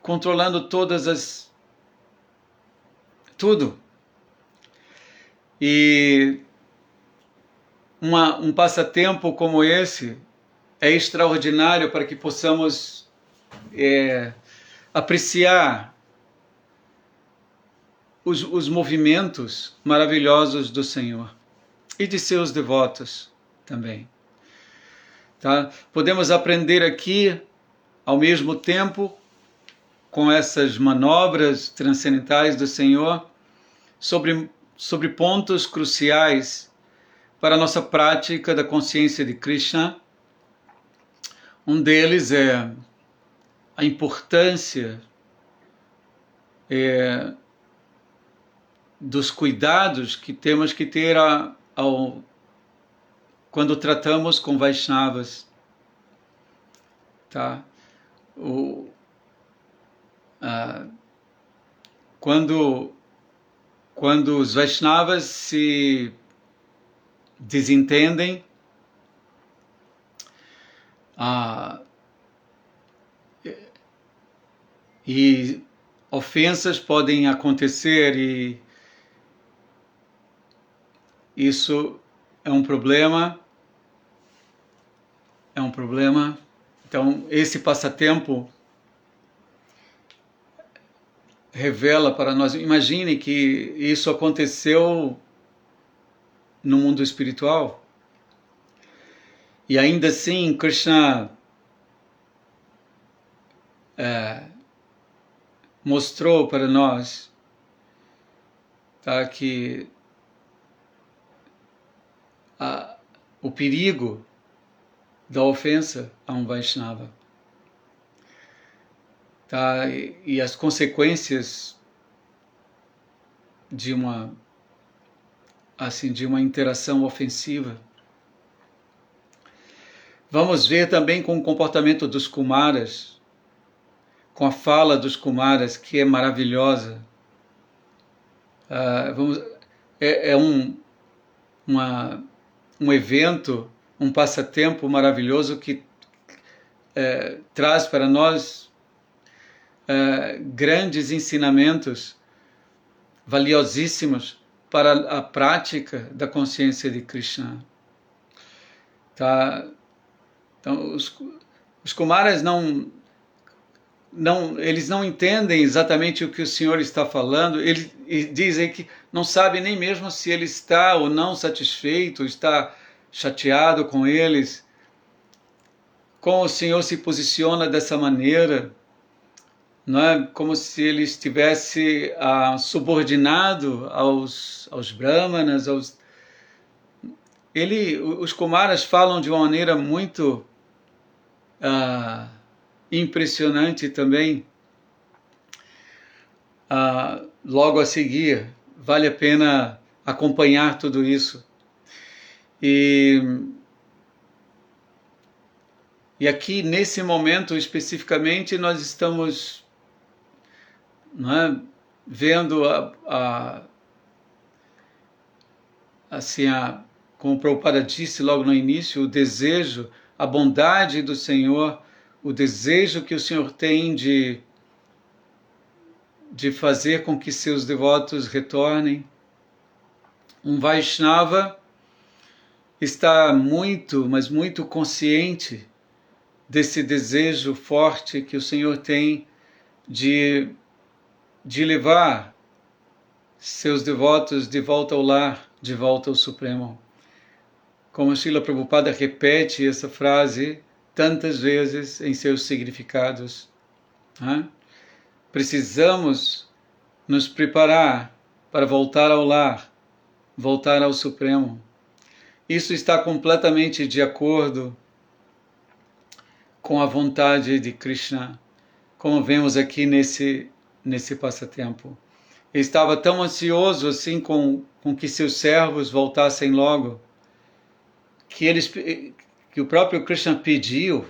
controlando tudo. E um passatempo como esse é extraordinário para que possamos apreciar os movimentos maravilhosos do Senhor e de seus devotos também. Tá? Podemos aprender aqui, ao mesmo tempo, com essas manobras transcendentais do Senhor, sobre pontos cruciais para a nossa prática da consciência de Krishna. Um deles é a importância dos cuidados que temos que ter quando tratamos com Vaishnavas. Tá? Quando os Vaishnavas se desentendem, e ofensas podem acontecer, e isso é um problema. Então, esse passatempo revela para nós. Imagine que isso aconteceu no mundo espiritual. E ainda assim, Krishna mostrou para nós, tá, que o perigo da ofensa a um Vaishnava, tá, e as consequências de uma interação ofensiva. Vamos ver também com o comportamento dos Kumaras, com a fala dos Kumaras, que é maravilhosa. É um evento, um passatempo maravilhoso que traz para nós grandes ensinamentos valiosíssimos para a prática da consciência de Krishna. Tá? Então, os Kumaras eles não entendem exatamente o que o Senhor está falando. Eles dizem que não sabem nem mesmo se ele está ou não satisfeito, está chateado com eles. Como o Senhor se posiciona dessa maneira, não é? Como se ele estivesse subordinado aos brahmanas. Os Kumaras falam de uma maneira muito impressionante também. Logo a seguir, vale a pena acompanhar tudo isso. E aqui, nesse momento especificamente, nós estamos, não é, vendo como o Prabhupada disse logo no início, o desejo, a bondade do Senhor, o desejo que o Senhor tem de fazer com que seus devotos retornem. Um Vaishnava está muito, mas muito consciente desse desejo forte que o Senhor tem de levar seus devotos de volta ao lar, de volta ao Supremo. Como Srila Prabhupada repete essa frase tantas vezes em seus significados. Precisamos nos preparar para voltar ao lar, voltar ao Supremo. Isso está completamente de acordo com a vontade de Krishna, como vemos aqui nesse passatempo. Ele estava tão ansioso assim com que seus servos voltassem logo, que o próprio Krishna pediu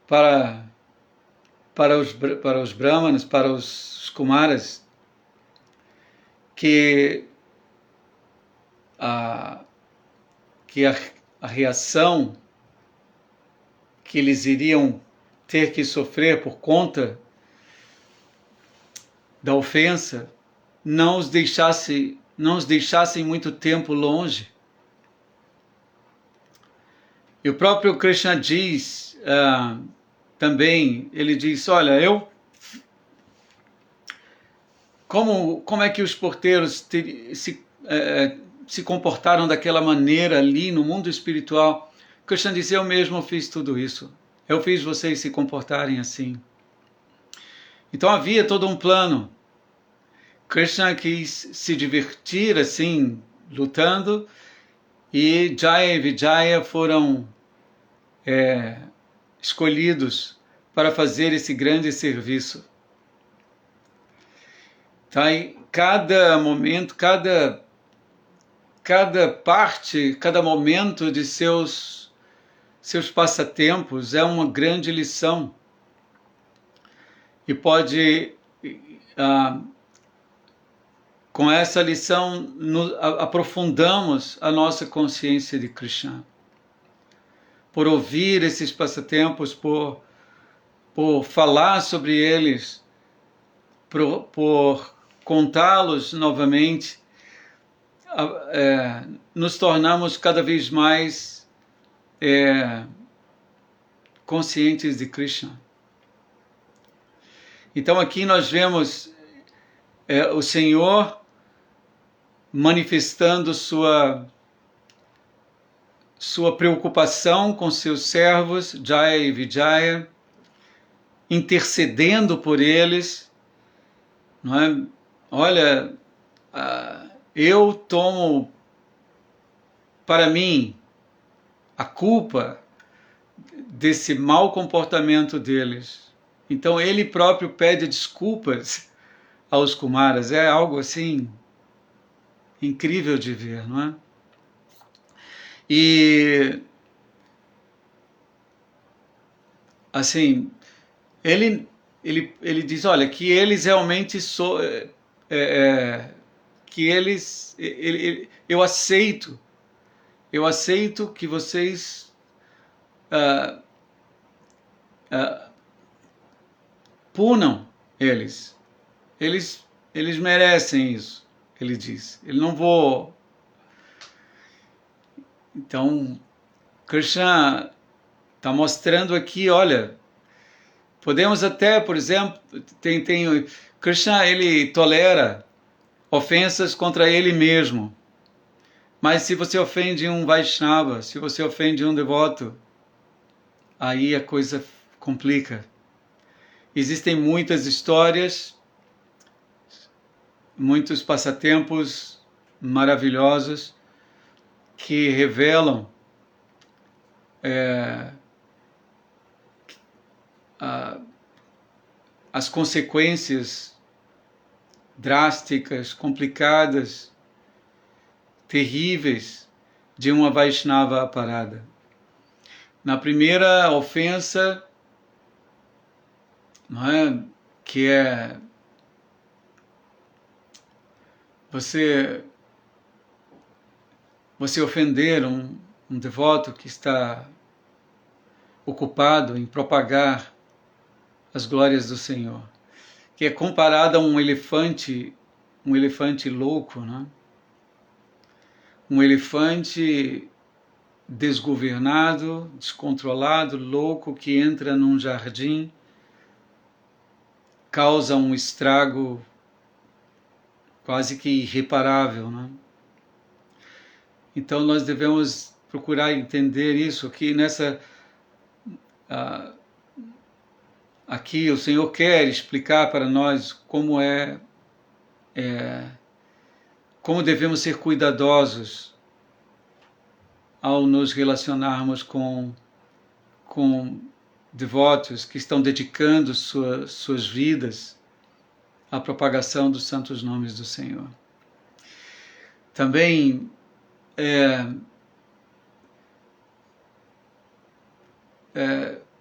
para os brahmanas, para os kumaras, que a reação que eles iriam ter que sofrer por conta da ofensa não os deixassem muito tempo longe. E o próprio Krishna diz também, ele diz, olha, como é que os porteiros se comportaram daquela maneira ali no mundo espiritual? Krishna diz, eu mesmo fiz tudo isso. Eu fiz vocês se comportarem assim. Então havia todo um plano. Krishna quis se divertir assim, lutando, e Jaya e Vijaya foram escolhidos para fazer esse grande serviço. Tá? E cada momento, cada parte, cada momento de seus passatempos é uma grande lição. E pode, com essa lição, aprofundamos a nossa consciência de Krishna. Por ouvir esses passatempos, por falar sobre eles, por contá-los novamente, nos tornamos cada vez mais conscientes de Krishna. Então aqui nós vemos o Senhor manifestando sua preocupação com seus servos, Jaya e Vijaya, intercedendo por eles, não é? Olha, eu tomo para mim a culpa desse mau comportamento deles. Então ele próprio pede desculpas aos Kumaras. É algo assim incrível de ver, não é? E assim, ele diz, olha, que eles realmente que eles, eu aceito que vocês punam eles. Eles merecem isso, ele diz. Ele não vou... Então, Krishna está mostrando aqui, olha, podemos até, por exemplo, Krishna, ele tolera ofensas contra ele mesmo. Mas se você ofende um Vaishnava, se você ofende um devoto, aí a coisa complica. Existem muitas histórias, muitos passatempos maravilhosos que revelam as consequências drásticas, complicadas, terríveis de uma Vaishnava aparada. Na primeira ofensa, não é? Que é você ofender um devoto que está ocupado em propagar as glórias do Senhor, que é comparado a um elefante louco, né? Um elefante desgovernado, descontrolado, louco, que entra num jardim, causa um estrago quase que irreparável, né? Então nós devemos procurar entender isso aqui aqui o Senhor quer explicar para nós como como devemos ser cuidadosos ao nos relacionarmos com devotos que estão dedicando suas vidas à propagação dos santos nomes do Senhor. Também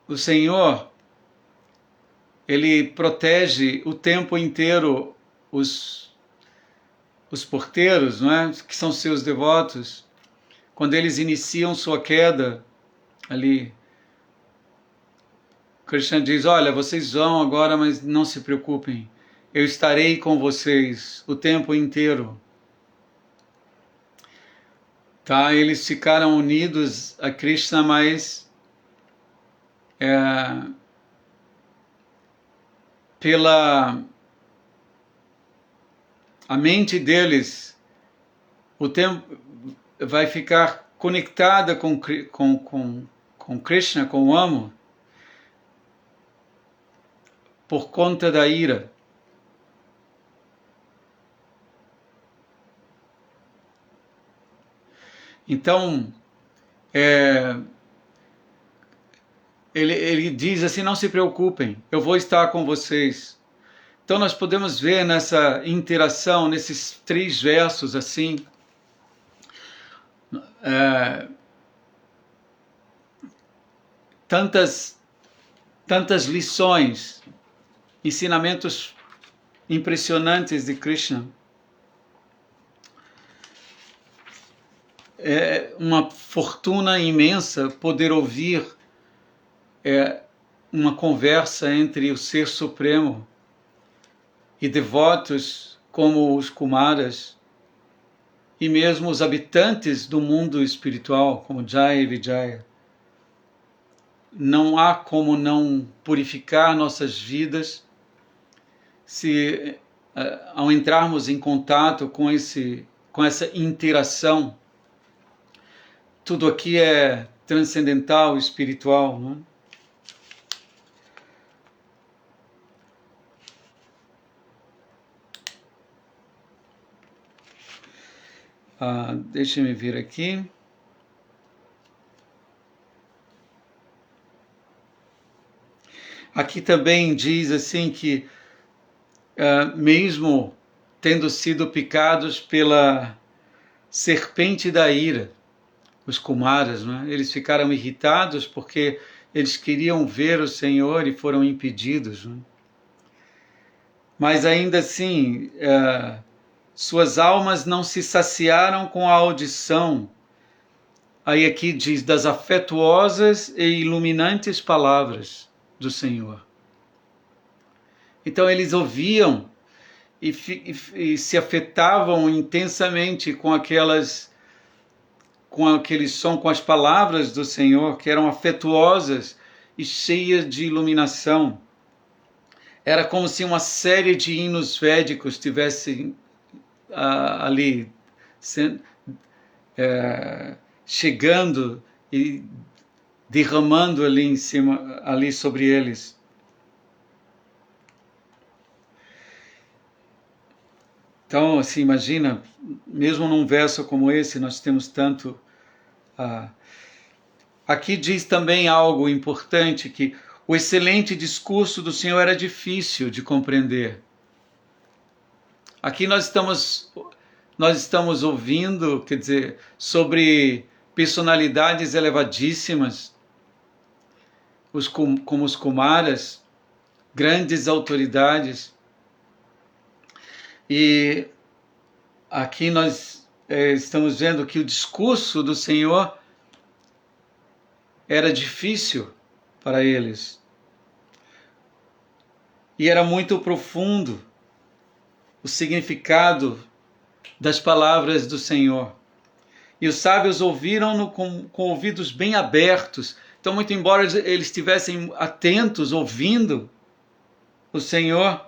o Senhor, Ele protege o tempo inteiro os porteiros, não é? Que são seus devotos, quando eles iniciam sua queda ali. Krishna diz, olha, vocês vão agora, mas não se preocupem, eu estarei com vocês o tempo inteiro. Tá? Eles ficaram unidos a Krishna, mas a mente deles, o tempo vai ficar conectada com Krishna, com o amo, por conta da ira. Então, ele diz assim, não se preocupem, eu vou estar com vocês. Então nós podemos ver nessa interação, nesses 3 versos assim, tantas lições, ensinamentos impressionantes de Krishna. É uma fortuna imensa poder ouvir uma conversa entre o Ser Supremo e devotos como os Kumaras e mesmo os habitantes do mundo espiritual, como Jaya e Vijaya. Não há como não purificar nossas vidas se, ao entrarmos em contato com essa interação. Tudo aqui é transcendental, espiritual, não é? Deixa-me vir aqui. Aqui também diz assim que mesmo tendo sido picados pela serpente da ira, os Kumaras, não é? Eles ficaram irritados porque eles queriam ver o Senhor e foram impedidos. Não é? Mas ainda assim, suas almas não se saciaram com a audição. Aí aqui diz, das afetuosas e iluminantes palavras do Senhor. Então eles ouviam e se afetavam intensamente com aquele som, com as palavras do Senhor, que eram afetuosas e cheias de iluminação. Era como se uma série de hinos védicos estivessem ali chegando e derramando ali em cima, ali sobre eles. Então, assim, imagina, mesmo num verso como esse, nós temos tanto... Aqui diz também algo importante, que o excelente discurso do Senhor era difícil de compreender. Aqui nós estamos ouvindo, quer dizer, sobre personalidades elevadíssimas, como os Kumaras, grandes autoridades. E aqui nós estamos vendo que o discurso do Senhor era difícil para eles. E era muito profundo o significado das palavras do Senhor. E os sábios ouviram-no com ouvidos bem abertos. Então, muito embora eles estivessem atentos, ouvindo o Senhor,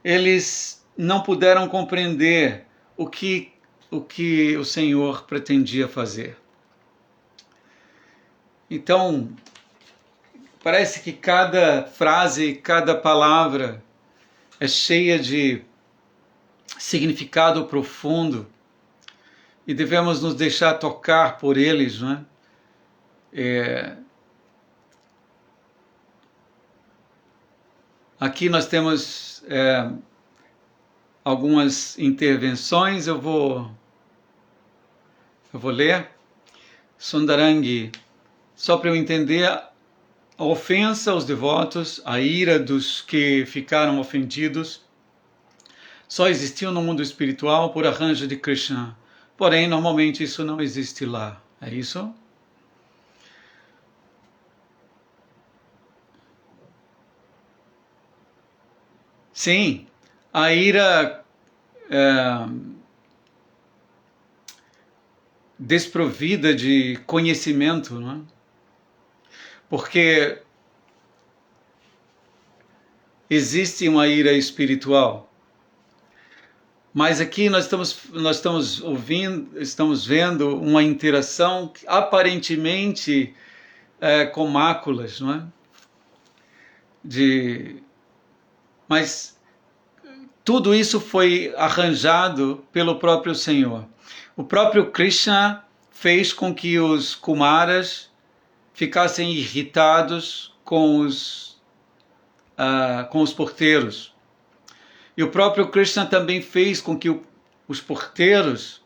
eles não puderam compreender o que o Senhor pretendia fazer. Então, parece que cada frase, cada palavra é cheia de significado profundo, e devemos nos deixar tocar por eles, não é? Aqui nós temos algumas intervenções, eu vou ler. Sundarangi, só para eu entender, a ofensa aos devotos, a ira dos que ficaram ofendidos, só existiu no mundo espiritual por arranjo de Krishna. Porém, normalmente isso não existe lá. É isso? Sim, a ira desprovida de conhecimento, não é? Porque existe uma ira espiritual, mas aqui nós estamos vendo uma interação aparentemente com máculas, não é? Mas tudo isso foi arranjado pelo próprio Senhor. O próprio Krishna fez com que os Kumaras ficassem irritados com os porteiros. E o próprio Krishna também fez com que os porteiros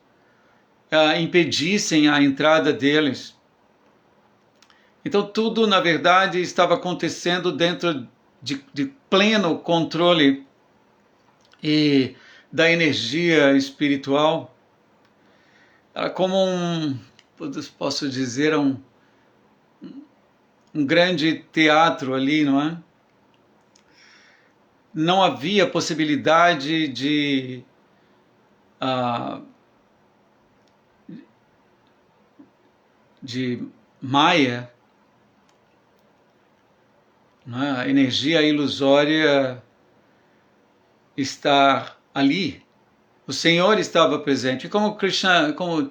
impedissem a entrada deles. Então tudo, na verdade, estava acontecendo dentro de pleno controle e da energia espiritual. Era como posso dizer, um grande teatro ali, não é? Não havia possibilidade de Maya, não é? A energia ilusória estar ali. O Senhor estava presente. E como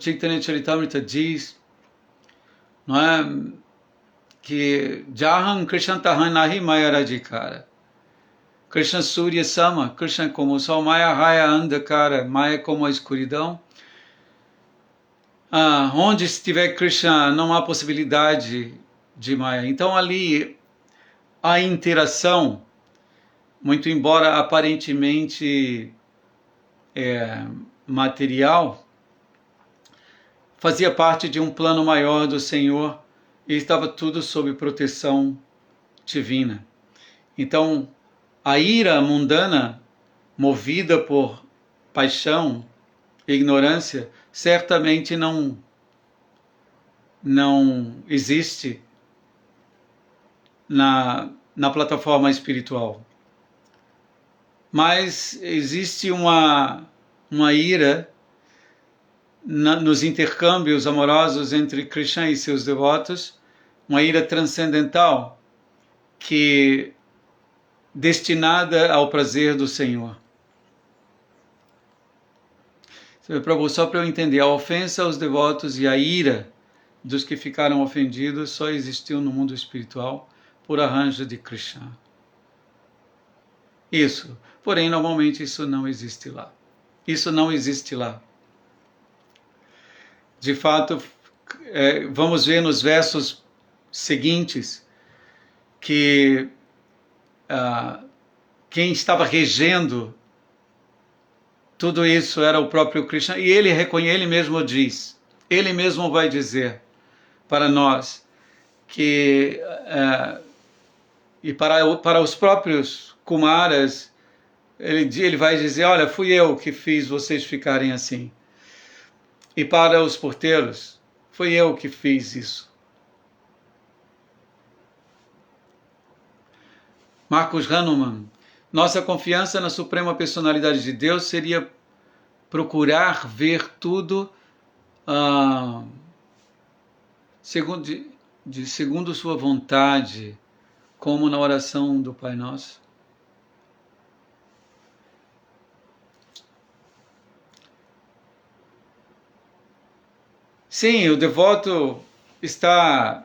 Chaitanya Charitamrita diz, não é? Que Jaham Krishna Tahan Nahi Maya Radhikara. Krishna Surya Sama, Krishna como o sol, Maya Raya Andhakara, Maya como a escuridão. Onde estiver Krishna não há possibilidade de Maya. Então ali a interação, muito embora aparentemente material, fazia parte de um plano maior do Senhor e estava tudo sob proteção divina. Então, a ira mundana, movida por paixão e ignorância, certamente não existe na plataforma espiritual. Mas existe uma ira nos intercâmbios amorosos entre Krishna e seus devotos, uma ira transcendental que destinada ao prazer do Senhor. Só para eu entender, a ofensa aos devotos e a ira dos que ficaram ofendidos só existiu no mundo espiritual por arranjo de Krishna. Isso. Porém, normalmente isso não existe lá. Isso não existe lá. De fato, vamos ver nos versos seguintes que quem estava regendo tudo isso era o próprio Krishna, e ele mesmo diz, ele mesmo vai dizer para nós que e para os próprios Kumaras, ele vai dizer, olha, fui eu que fiz vocês ficarem assim. E para os porteiros, fui eu que fiz isso. Marcos Hanuman, nossa confiança na Suprema Personalidade de Deus seria procurar ver tudo segundo sua vontade, como na oração do Pai Nosso. Sim, o devoto está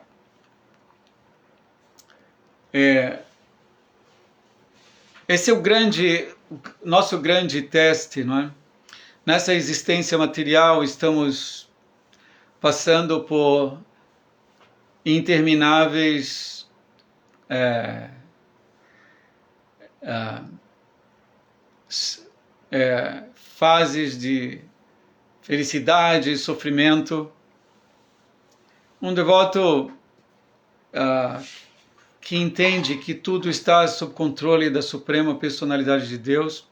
esse é o nosso grande teste, não é? Nessa existência material estamos passando por intermináveis fases de felicidade e sofrimento. Um devoto que entende que tudo está sob controle da Suprema Personalidade de Deus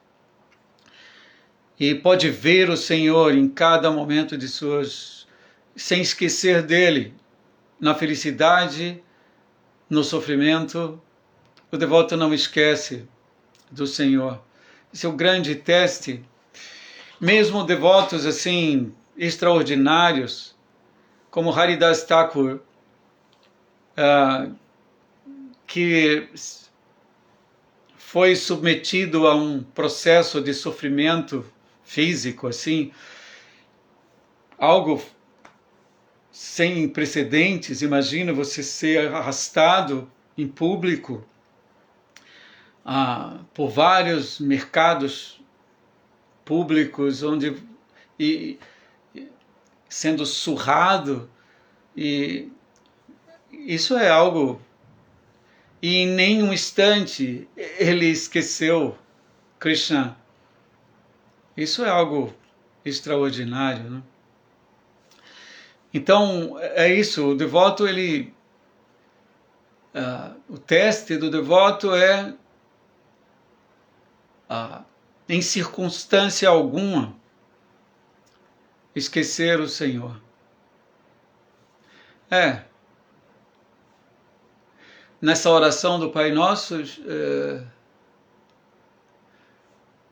e pode ver o Senhor em cada momento de sem esquecer dele, na felicidade, no sofrimento, o devoto não esquece do Senhor. Esse é o grande teste. Mesmo devotos assim extraordinários, como Haridas Thakur, que foi submetido a um processo de sofrimento físico, assim, algo sem precedentes. Imagina você ser arrastado em público por vários mercados públicos, e sendo surrado, e isso é algo. E em nenhum instante ele esqueceu Krishna. Isso é algo extraordinário, né? Então, é isso. O devoto, o teste do devoto é, em circunstância alguma, esquecer o Senhor. Nessa oração do Pai Nosso,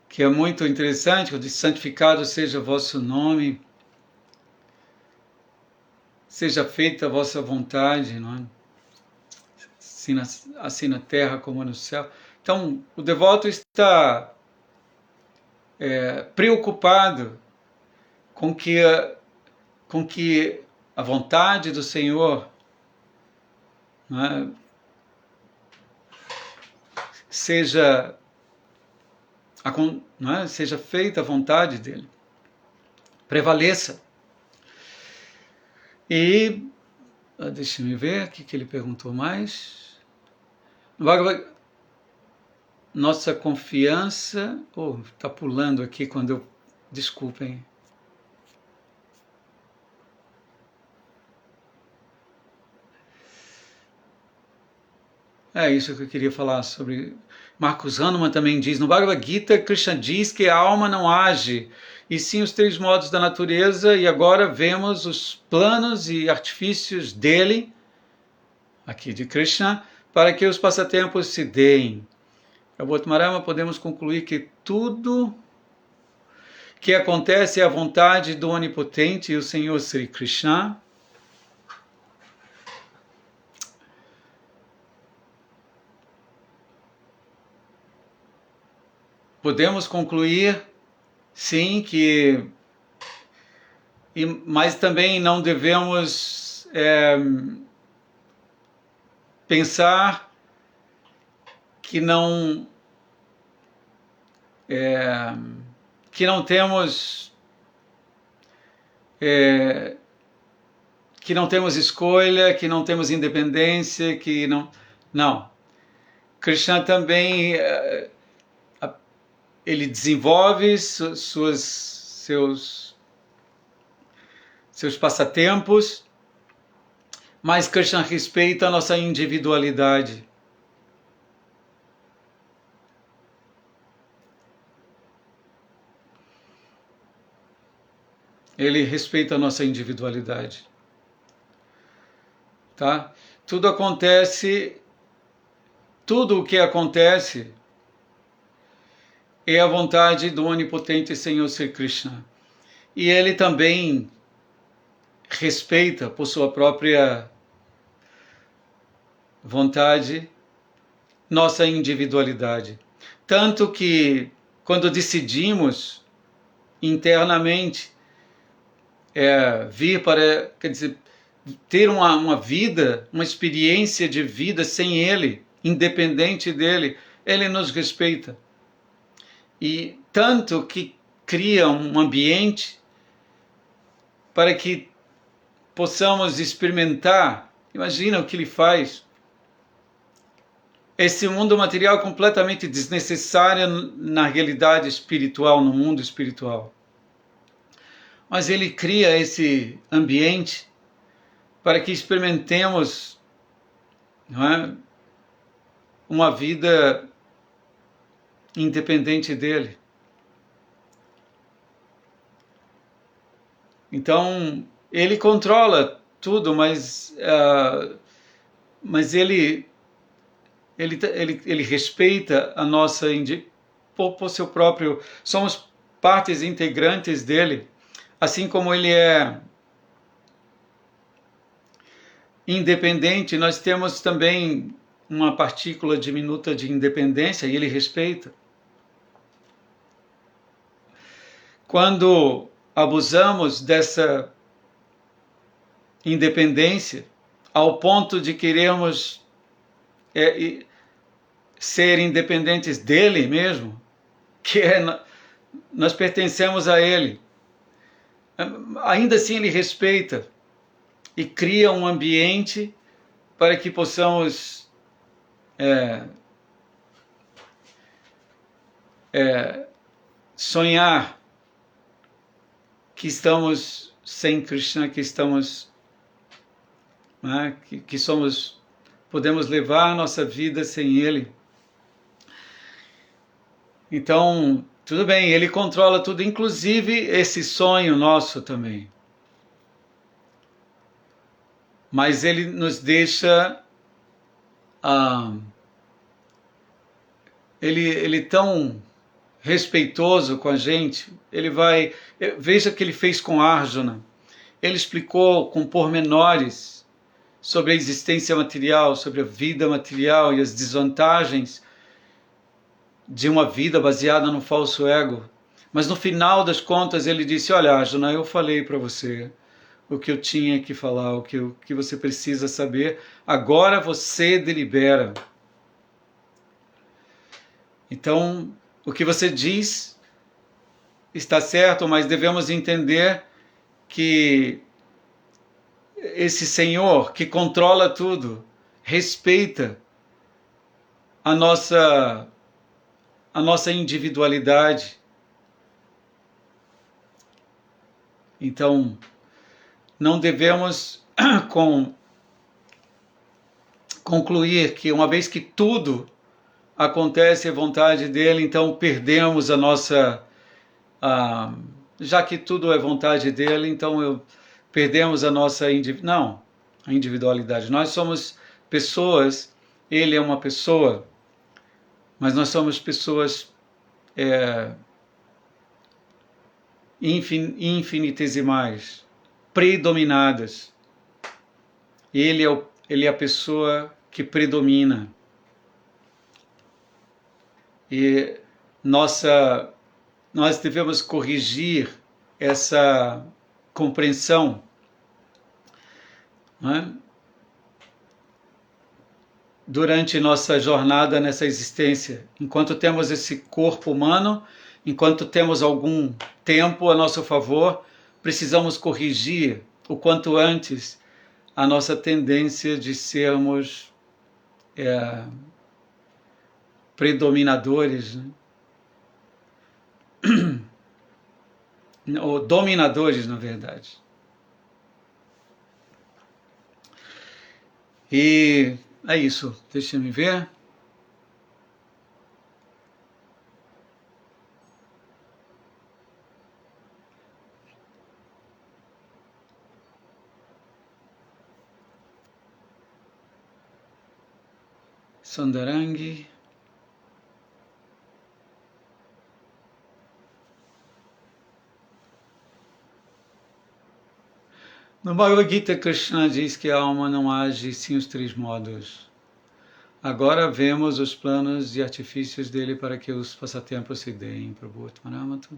que é muito interessante, que diz: santificado seja o vosso nome, seja feita a vossa vontade, não é? Assim na terra como no céu. Então, o devoto está preocupado com que a vontade do Senhor, não é, seja feita a vontade dele, prevaleça. E deixa-me ver o que ele perguntou mais. Nossa confiança. Está pulando aqui quando eu. Desculpem. É isso que eu queria falar sobre. Marcos Hanuman também diz: no Bhagavad Gita, Krishna diz que a alma não age, e sim os 3 modos da natureza, e agora vemos os planos e artifícios dele, aqui de Krishna, para que os passatempos se deem. Prabhupada, podemos concluir que tudo que acontece é a vontade do Onipotente e o Senhor Sri Krishna. Podemos concluir, sim, mas também não devemos pensar que não temos escolha, que não temos independência, não. Krishna também ele desenvolve seus passatempos, mas Krishna respeita a nossa individualidade. Ele respeita a nossa individualidade. Tá? Tudo o que acontece é a vontade do Onipotente Senhor Sri Krishna. E ele também respeita, por sua própria vontade, nossa individualidade. Tanto que, quando decidimos internamente vir para, ter uma vida, uma experiência de vida sem ele, independente dele, ele nos respeita. E tanto que cria um ambiente para que possamos experimentar. Imagina o que ele faz. Esse mundo material completamente desnecessário na realidade espiritual, no mundo espiritual. Mas ele cria esse ambiente para que experimentemos, não é, uma vida independente dele. Então, ele controla tudo, mas ele respeita a nossa por seu próprio. Somos partes integrantes dele, assim como ele é independente, nós temos também uma partícula diminuta de independência e ele respeita. Quando abusamos dessa independência ao ponto de querermos ser independentes dele mesmo, nós pertencemos a ele, ainda assim ele respeita e cria um ambiente para que possamos sonhar que estamos sem Krishna, que estamos, né, que somos, podemos levar a nossa vida sem ele. Então, tudo bem, ele controla tudo, inclusive esse sonho nosso também. Mas ele nos deixa ele tão respeitoso com a gente. Ele vai, veja o que ele fez com Arjuna. Ele explicou com pormenores sobre a existência material, sobre a vida material e as desvantagens de uma vida baseada no falso ego. Mas no final das contas ele disse: olha, Arjuna, eu falei para você o que eu tinha que falar, o que você precisa saber, agora você delibera. Então, o que você diz está certo, mas devemos entender que esse Senhor que controla tudo, respeita a nossa individualidade. Então, não devemos concluir que uma vez que tudo acontece à vontade dele, então perdemos a nossa... já que tudo é vontade dele, então perdemos a nossa a individualidade. Nós somos pessoas, ele é uma pessoa, mas nós somos pessoas infinitesimais, predominadas. Ele é a pessoa que predomina. E nós devemos corrigir essa compreensão, não é? Durante nossa jornada nessa existência. Enquanto temos esse corpo humano, enquanto temos algum tempo a nosso favor, precisamos corrigir o quanto antes a nossa tendência de sermos predominadores, né? Ou dominadores, na verdade. E é isso, deixa-me ver. Sundarangi. No Bhagavad Gita, Krishna diz que a alma não age sem os três modos. Agora vemos os planos e artifícios dele para que os passatempos se deem. Prabhu Atmanamatu.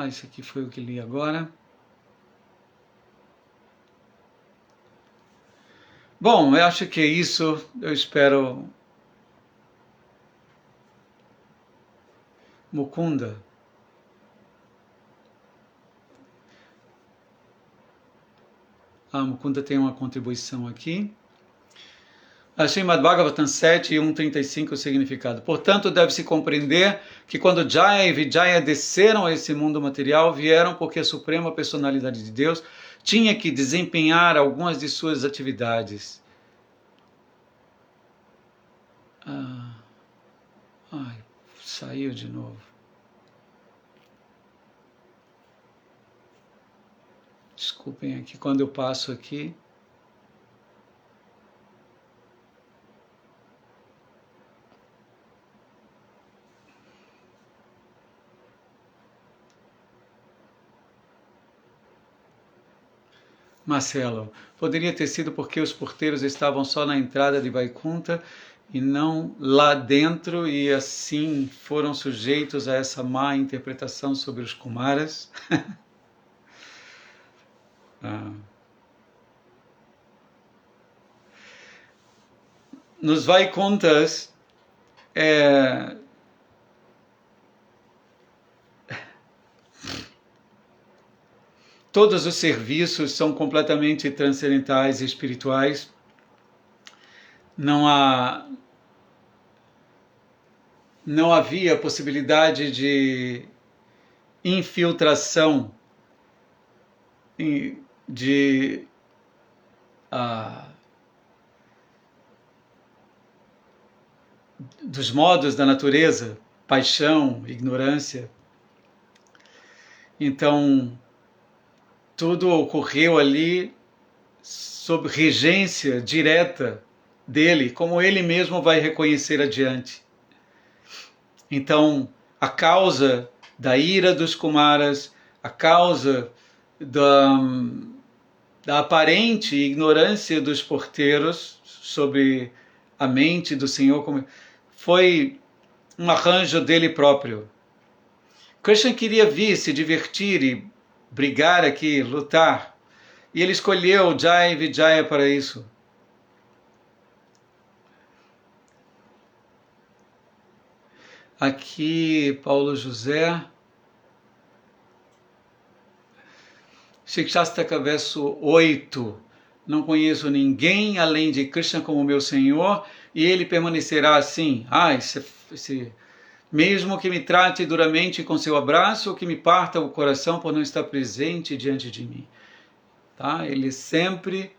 Isso aqui foi o que li agora. Bom, eu acho que é isso. Eu espero Mukunda. Mukunda tem uma contribuição aqui. Srimad Bhagavatam 7, 1:35, o significado. Portanto, deve-se compreender que quando Jaya e Vijaya desceram a esse mundo material, vieram porque a Suprema Personalidade de Deus tinha que desempenhar algumas de suas atividades. Saiu de novo. Desculpem aqui, quando eu passo aqui. Marcelo, poderia ter sido porque os porteiros estavam só na entrada de Vaikunta e não lá dentro, e assim foram sujeitos a essa má interpretação sobre os Kumaras? Nos Vaikuntas, todos os serviços são completamente transcendentais e espirituais. Não havia possibilidade de infiltração dos modos da natureza, paixão, ignorância. Então, tudo ocorreu ali sob regência direta dele, como ele mesmo vai reconhecer adiante. Então, a causa da ira dos Kumaras, a causa da aparente ignorância dos porteiros sobre a mente do Senhor, foi um arranjo dele próprio. Krishna queria vir, se divertir e brigar aqui, lutar, e ele escolheu Jaya e Vijaya para isso. Aqui, Paulo José, Shikshastaka verso 8, não conheço ninguém além de Krishna como meu Senhor, e ele permanecerá assim. Mesmo que me trate duramente com seu abraço, ou que me parta o coração por não estar presente diante de mim. Tá? Ele sempre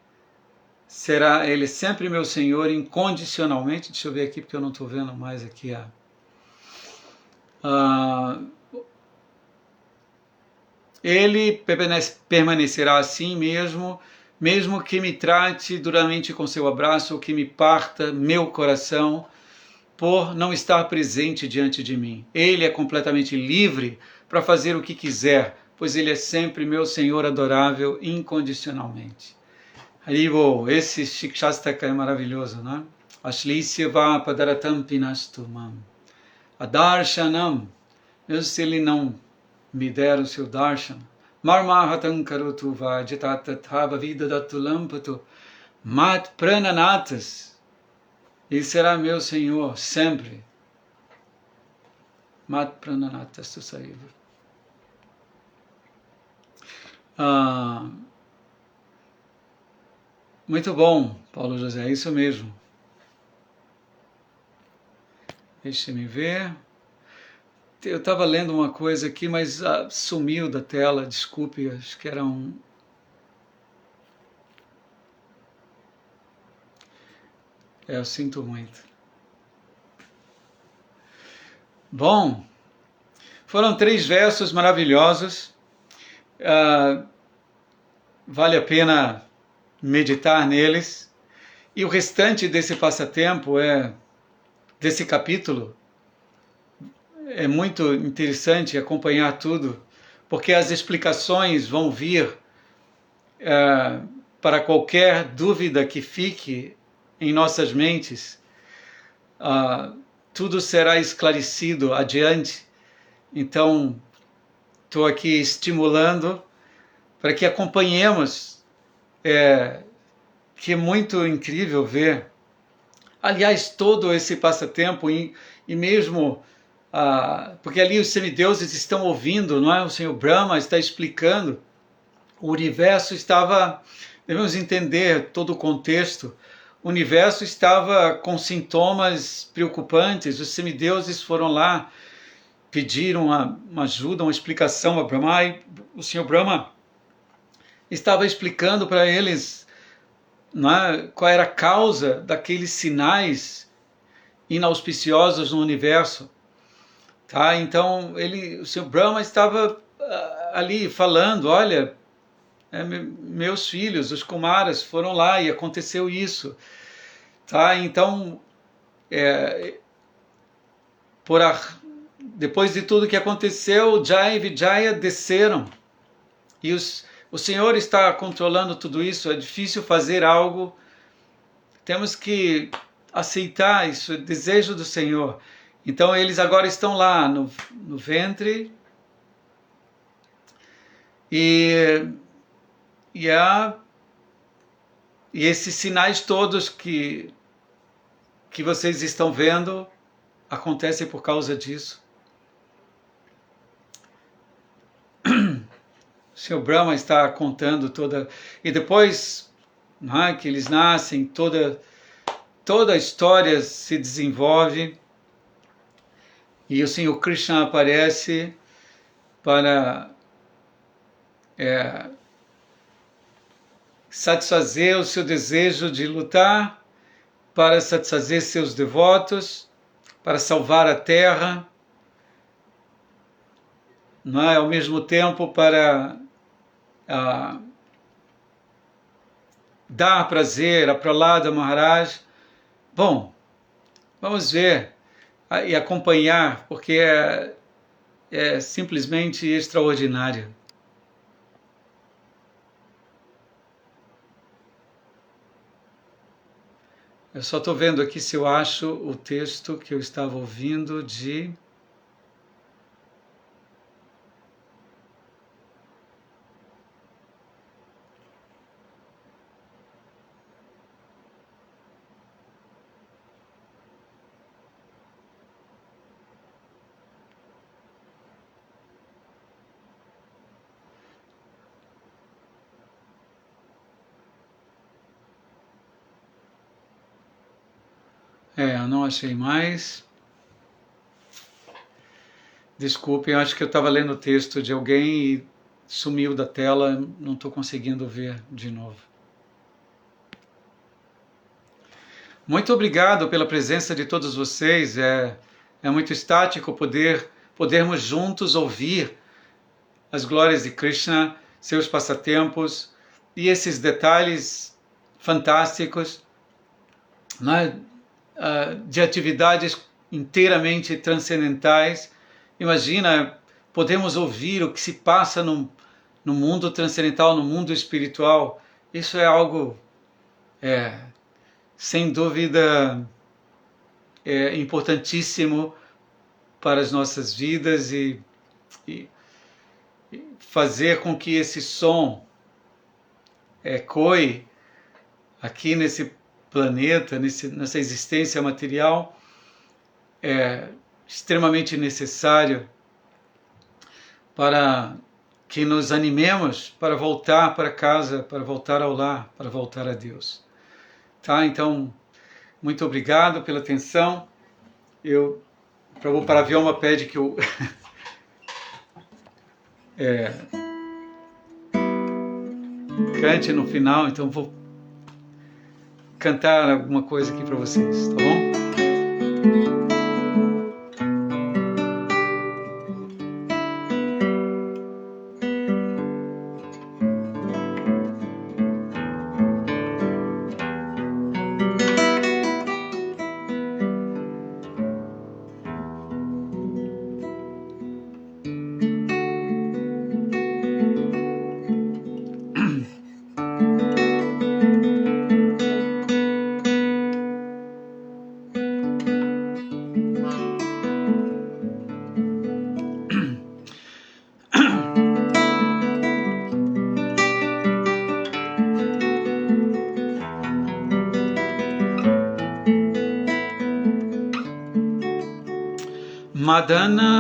meu Senhor incondicionalmente. Deixa eu ver aqui, porque eu não estou vendo mais aqui ele permanecerá assim mesmo que me trate duramente com seu abraço, ou que me parta meu coração por não estar presente diante de mim. Ele é completamente livre para fazer o que quiser, pois ele é sempre meu Senhor adorável incondicionalmente. Haribo, esse Shikshastaka é maravilhoso, né? Ashlisya va padaratam pinastumam. Adarshanam, mesmo se ele não me der o seu darshan, marmahatam karotu vajatatatava vidadatulamputu mat prananatas. Ele será meu Senhor sempre. Mat prananatas tu saiva. Muito bom, Paulo José, é isso mesmo. Deixa-me ver. Eu estava lendo uma coisa aqui, mas sumiu da tela, desculpe, acho que era eu sinto muito. Bom, foram 3 versos maravilhosos. Vale a pena meditar neles. E o restante desse passatempo, desse capítulo, é muito interessante acompanhar tudo, porque as explicações vão vir para qualquer dúvida que fique em nossas mentes. Tudo será esclarecido adiante. Então, estou aqui estimulando para que acompanhemos, que é muito incrível ver. Aliás, todo esse passatempo e mesmo porque ali os semideuses estão ouvindo, não é? O Senhor Brahma está explicando. O universo estava, devemos entender todo o contexto, o universo estava com sintomas preocupantes, os semideuses foram lá, pediram uma ajuda, uma explicação a Brahma, e o Senhor Brahma estava explicando para eles, não é, qual era a causa daqueles sinais inauspiciosos no universo. Tá? Então o Senhor Brahma estava ali falando, olha, meus filhos, os Kumaras, foram lá e aconteceu isso. Tá? Então, depois de tudo que aconteceu, Jaya e Vijaya desceram. E o Senhor está controlando tudo isso. É difícil fazer algo. Temos que aceitar isso, é desejo do Senhor. Então eles agora estão lá no ventre e esses sinais todos que vocês estão vendo acontecem por causa disso. O Sr. Brahma está contando toda... E depois, não é, que eles nascem, toda a história se desenvolve e o Senhor Krishna aparece para satisfazer o seu desejo de lutar, para satisfazer seus devotos, para salvar a terra, não é? Ao mesmo tempo para dar prazer a Prahlada Maharaj. Bom, vamos ver e acompanhar, porque é simplesmente extraordinário. Eu só estou vendo aqui se eu acho o texto que eu estava ouvindo de... eu não achei mais. Desculpe, eu acho que eu estava lendo o texto de alguém e sumiu da tela, não estou conseguindo ver de novo. Muito obrigado pela presença de todos vocês. É muito estático podermos juntos ouvir as glórias de Krishna, seus passatempos e esses detalhes fantásticos, né, de atividades inteiramente transcendentais. Imagina, podemos ouvir o que se passa no mundo transcendental, no mundo espiritual. Isso é algo, sem dúvida, importantíssimo para as nossas vidas e fazer com que esse som ecoe aqui nesse planeta, nessa existência material, é extremamente necessário para que nos animemos para voltar para casa, para voltar ao lar, para voltar a Deus. Tá? Então, muito obrigado pela atenção. O Prabhupada Vyoma pede que eu cante no final, então vou cantar alguma coisa aqui para vocês, tá bom? Madana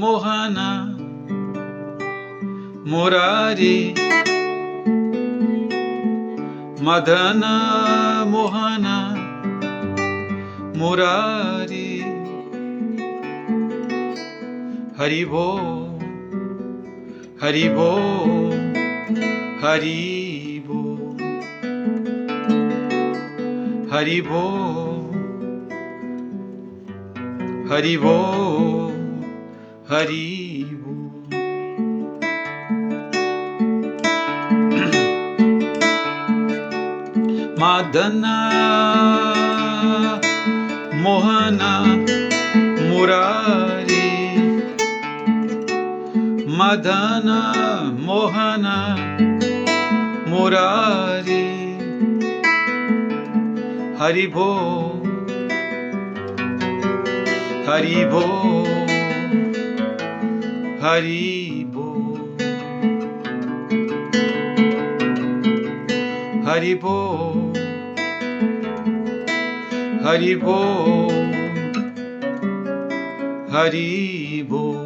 Mohana Murari Madana Mohana Murari Haribo Haribo Haribo Haribo Haribo Haribo Madana Mohana Murari Madana Mohana Murari Haribo Haribo Haribo Haribo Haribo Haribo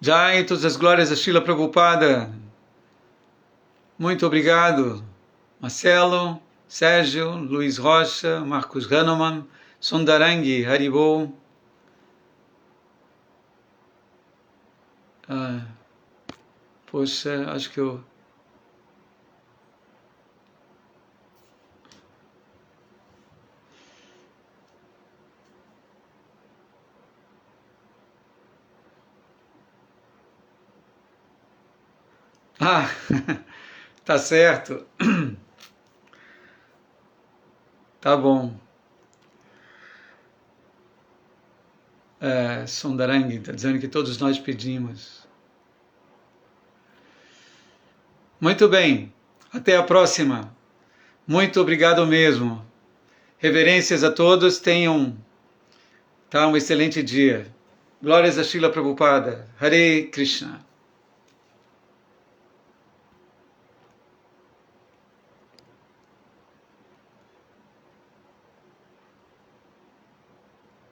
Jai, todas as glórias a Srila Prabhupada. Muito obrigado, Marcelo, Sérgio, Luiz Rocha, Marcos Hahnemann, Sundarangi, Haribo. Poxa, acho que eu... tá certo. Tá bom. Sundarangi está dizendo que todos nós pedimos. Muito bem. Até a próxima. Muito obrigado mesmo. Reverências a todos. Tenham um excelente dia. Glórias a Srila Prabhupada. Hare Krishna.